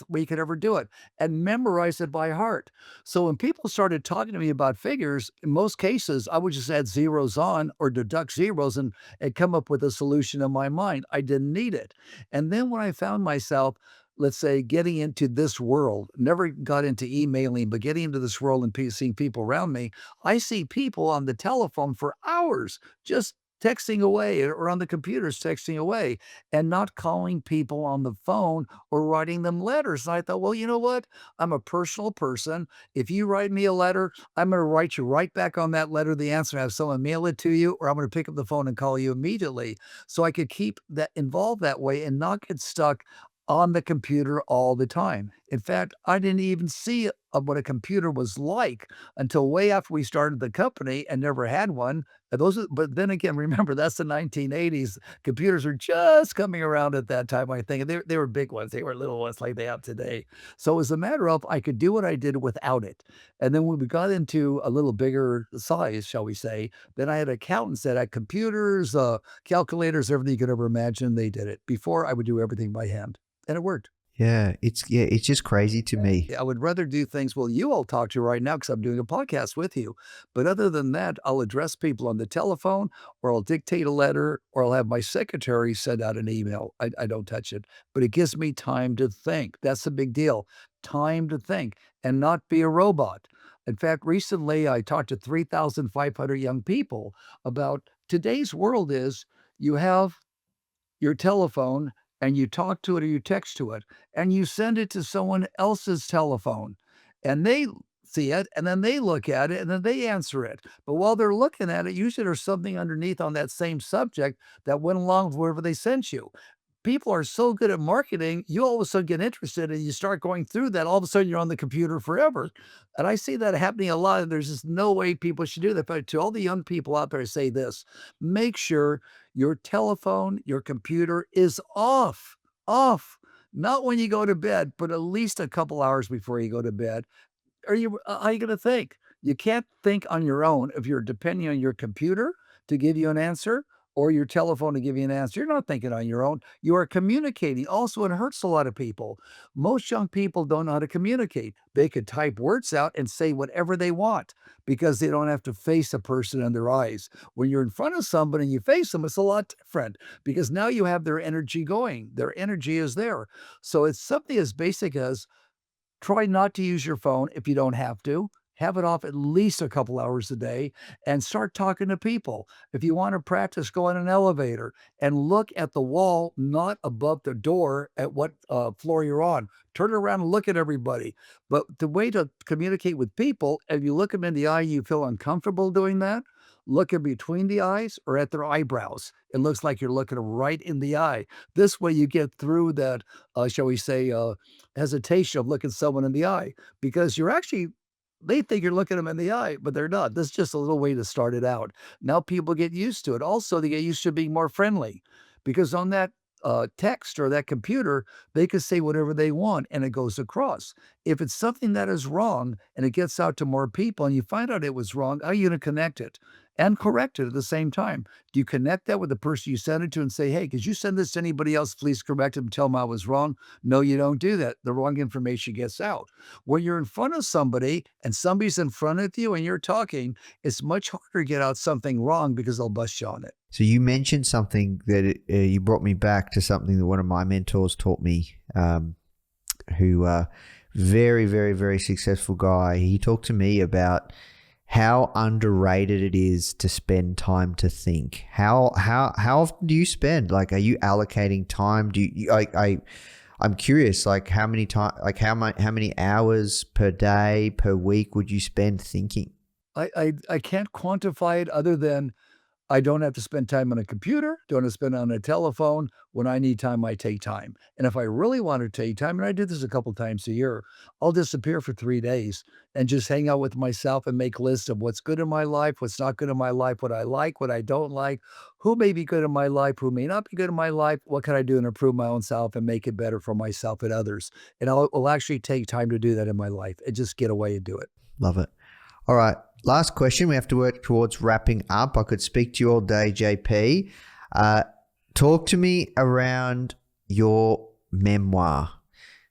we could ever do it, and memorize it by heart. So when people started talking to me about figures, in most cases, I would just add zeros on or deduct zeros and come up with a solution in my mind. I didn't need it. And then when I found myself, let's say, getting into this world, never got into emailing, but getting into this world and seeing people around me, I see people on the telephone for hours just texting away or on the computers texting away and not calling people on the phone or writing them letters. And I thought, well, you know what? I'm a personal person. If you write me a letter, I'm going to write you right back on that letter the answer, have someone mail it to you, or I'm going to pick up the phone and call you immediately. So I could keep that involved that way and not get stuck on the computer all the time. In fact, I didn't even see what a computer was like until way after we started the company and never had one. But then again, remember, that's the 1980s. Computers are just coming around at that time, I think. And they were big ones. They were little ones like they have today. So it was a matter of I could do what I did without it. And then when we got into a little bigger size, shall we say, then I had accountants that had computers, calculators, everything you could ever imagine. They did it. Before, I would do everything by hand. And it worked. Yeah, it's just crazy to me. I would rather do things, well, you all talk to right now because I'm doing a podcast with you. But other than that, I'll address people on the telephone or I'll dictate a letter or I'll have my secretary send out an email. I don't touch it, but it gives me time to think. That's the big deal. Time to think and not be a robot. In fact, recently I talked to 3,500 young people about today's world is you have your telephone and you talk to it or you text to it and you send it to someone else's telephone and they see it and then they look at it and then they answer it. But while they're looking at it, usually there's something underneath on that same subject that went along with whatever they sent you. People are so good at marketing, you all of a sudden get interested and you start going through that. All of a sudden, you're on the computer forever. And I see that happening a lot. And there's just no way people should do that. But to all the young people out there, I say this: make sure your telephone, your computer is off. Not when you go to bed, but at least a couple hours before you go to bed. How are you going to think? You can't think on your own if you're depending on your computer to give you an answer or your telephone to give you an answer. You're not thinking on your own. You are communicating. Also, it hurts a lot of people. Most young people don't know how to communicate. They could type words out and say whatever they want because they don't have to face a person in their eyes. When you're in front of somebody and you face them, it's a lot different because now you have their energy going. Their energy is there. So it's something as basic as try not to use your phone if you don't have to. Have it off at least a couple hours a day and start talking to people. If you want to practice, go on an elevator and look at the wall, not above the door at what floor you're on. Turn around and look at everybody. But the way to communicate with people, if you look them in the eye, you feel uncomfortable doing that, look in between the eyes or at their eyebrows. It looks like you're looking them right in the eye. This way you get through that, shall we say, hesitation of looking someone in the eye because you're actually They think you're looking them in the eye, but they're not. This is just a little way to start it out. Now people get used to it. Also, they get used to being more friendly because on that text or that computer, they can say whatever they want and it goes across. If it's something that is wrong and it gets out to more people and you find out it was wrong, how are you going to connect it and correct it at the same time? Do you connect that with the person you send it to and say, hey, could you send this to anybody else? Please correct them, tell them I was wrong. No, you don't do that. The wrong information gets out. When you're in front of somebody and somebody's in front of you and you're talking, it's much harder to get out something wrong because they'll bust you on it. So you mentioned something that you brought me back to something that one of my mentors taught me, who very, very, very successful guy. He talked to me about how underrated it is to spend time to think. How often do you spend? Like, are you allocating time? Do you, I'm curious, like how many hours per day, per week would you spend thinking? I can't quantify it other than I don't have to spend time on a computer, don't have to spend on a telephone. When I need time, I take time. And if I really want to take time, and I do this a couple times a year, I'll disappear for 3 days and just hang out with myself and make lists of what's good in my life, what's not good in my life, what I like, what I don't like, who may be good in my life, who may not be good in my life, what can I do to improve my own self and make it better for myself and others. And I'll actually take time to do that in my life and just get away and do it. Love it. All right. Last question. We have to work towards wrapping up. I could speak to you all day, JP. Talk to me around your memoir.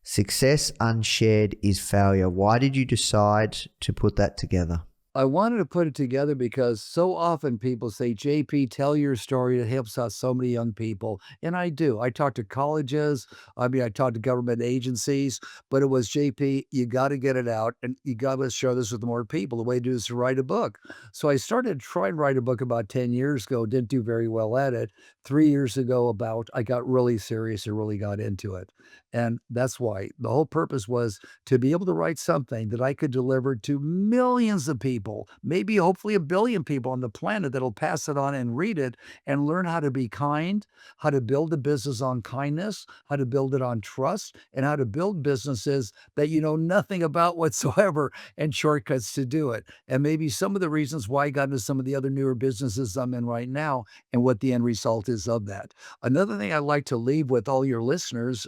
Success Unshared is Failure. Why did you decide to put that together? I wanted to put it together because so often people say, JP, tell your story. It helps out so many young people. And I do. I talk to colleges. I talk to government agencies, but it was, JP, you got to get it out and you got to share this with more people. The way to do is to write a book. So I started trying to write a book about 10 years ago, didn't do very well at it. 3 years ago, I got really serious and really got into it. And that's why the whole purpose was to be able to write something that I could deliver to millions of people, maybe hopefully 1 billion people on the planet that'll pass it on and read it and learn how to be kind, how to build a business on kindness, how to build it on trust, and how to build businesses that you know nothing about whatsoever and shortcuts to do it. And maybe some of the reasons why I got into some of the other newer businesses I'm in right now and what the end result is of that. Another thing I'd like to leave with all your listeners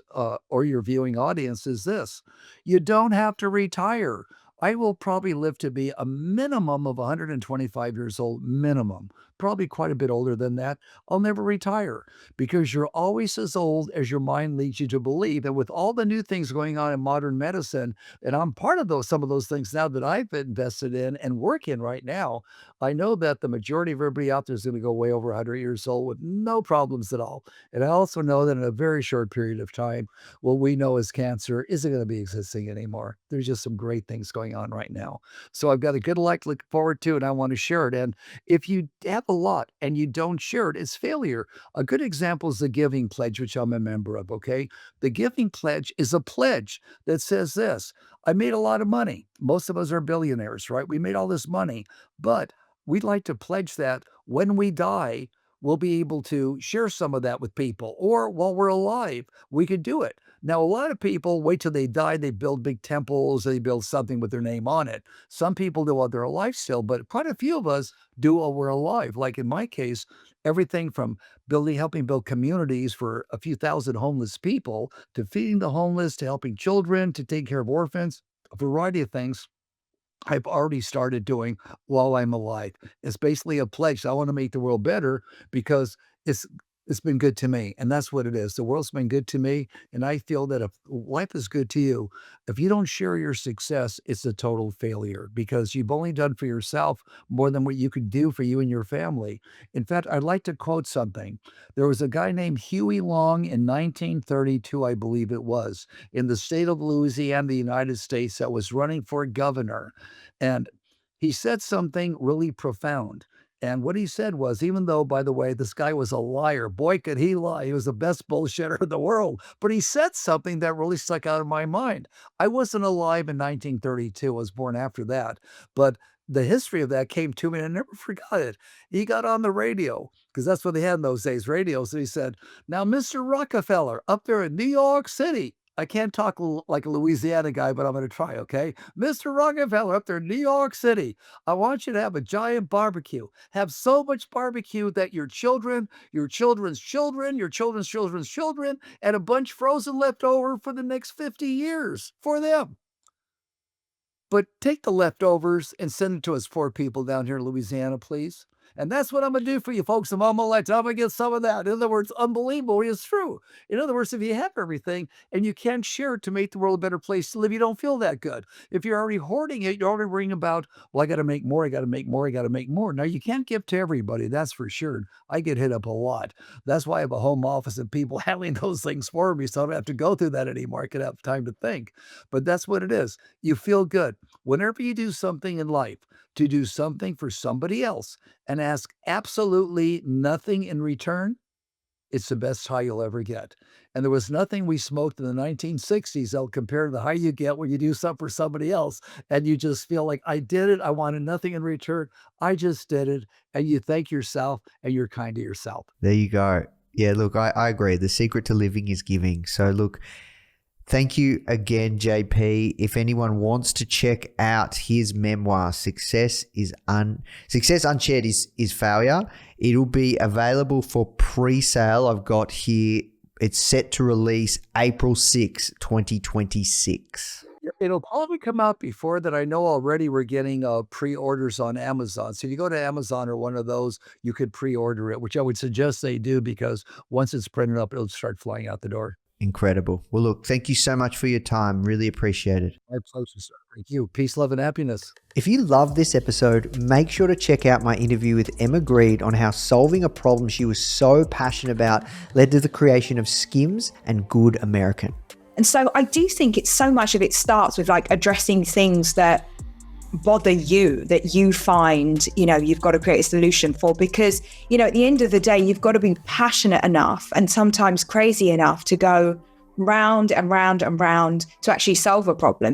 or your viewing audience is this. You don't have to retire. I will probably live to be a minimum of 125 years old, minimum, probably quite a bit older than that. I'll never retire because you're always as old as your mind leads you to believe. And with all the new things going on in modern medicine, and I'm part of some of those things now that I've invested in and work in right now, I know that the majority of everybody out there is going to go way over 100 years old with no problems at all. And I also know that in a very short period of time, what we know as cancer isn't going to be existing anymore. There's just some great things going on right now. So I've got a good life to look forward to, and I want to share it. And if you have a lot and you don't share it, it's failure. A good example is the Giving Pledge, which I'm a member of, okay? The Giving Pledge is a pledge that says this: I made a lot of money. Most of us are billionaires, right? We made all this money, but we'd like to pledge that when we die, we'll be able to share some of that with people, or while we're alive, we could do it. Now, a lot of people wait till they die, they build big temples, they build something with their name on it. Some people do while they're alive still, but quite a few of us do while we're alive. Like in my case, everything from helping build communities for a few thousand homeless people, to feeding the homeless, to helping children, to take care of orphans, a variety of things I've already started doing while I'm alive. It's basically a pledge. I want to make the world better because it's it's been good to me, and that's what it is. The world's been good to me, and I feel that if life is good to you, if you don't share your success, it's a total failure because you've only done for yourself more than what you could do for you and your family. In fact, I'd like to quote something. There was a guy named Huey Long in 1932, I believe it was, in the state of Louisiana, the United States, that was running for governor. And he said something really profound. And what he said was, even though, by the way, this guy was a liar, boy, could he lie. He was the best bullshitter in the world. But he said something that really stuck out in my mind. I wasn't alive in 1932. I was born after that. But the history of that came to me, and I never forgot it. He got on the radio, because that's what they had in those days, radios. And he said, now, Mr. Rockefeller, up there in New York City, I can't talk like a Louisiana guy, but I'm going to try, okay? Mr. Rockefeller up there in New York City, I want you to have a giant barbecue. Have so much barbecue that your children, your children's children, your children's children's children, and a bunch frozen left over for the next 50 years for them. But take the leftovers and send it to us poor people down here in Louisiana, please. And that's what I'm going to do for you folks. I'm going to get some of that. In other words, unbelievable is true. In other words, if you have everything and you can't share it to make the world a better place to live, you don't feel that good. If you're already hoarding it, you're already worrying about, well, I got to make more, I got to make more, I got to make more. Now, you can't give to everybody, that's for sure. I get hit up a lot. That's why I have a home office and people handling those things for me, so I don't have to go through that anymore. I can have time to think. But that's what it is. You feel good. Whenever you do something in life, to do something for somebody else and ask absolutely nothing in return, it's the best high you'll ever get. And there was nothing we smoked in the 1960s that'll compare to the high you get when you do something for somebody else and you just feel like, I did it, I wanted nothing in return, I just did it, and you thank yourself and you're kind to yourself. There you go. Yeah, look, I agree. The secret to living is giving. So look, thank you again, JP. If anyone wants to check out his memoir, Success Unshared is Failure, it'll be available for pre-sale. I've got here, it's set to release April 6, 2026. It'll probably come out before that. I know already we're getting pre-orders on Amazon. So if you go to Amazon or one of those, you could pre-order it, which I would suggest they do, because once it's printed up, it'll start flying out the door. Incredible. Well, look, thank you so much for your time. Really appreciate it. My pleasure, sir. Thank you. Peace, love, and happiness. If you love this episode, make sure to check out my interview with Emma Greed on how solving a problem she was so passionate about led to the creation of Skims and Good American. And so I do think it's so much of it starts with like addressing things that bother you, that you find, you've got to create a solution for, because, at the end of the day, you've got to be passionate enough and sometimes crazy enough to go round and round and round to actually solve a problem.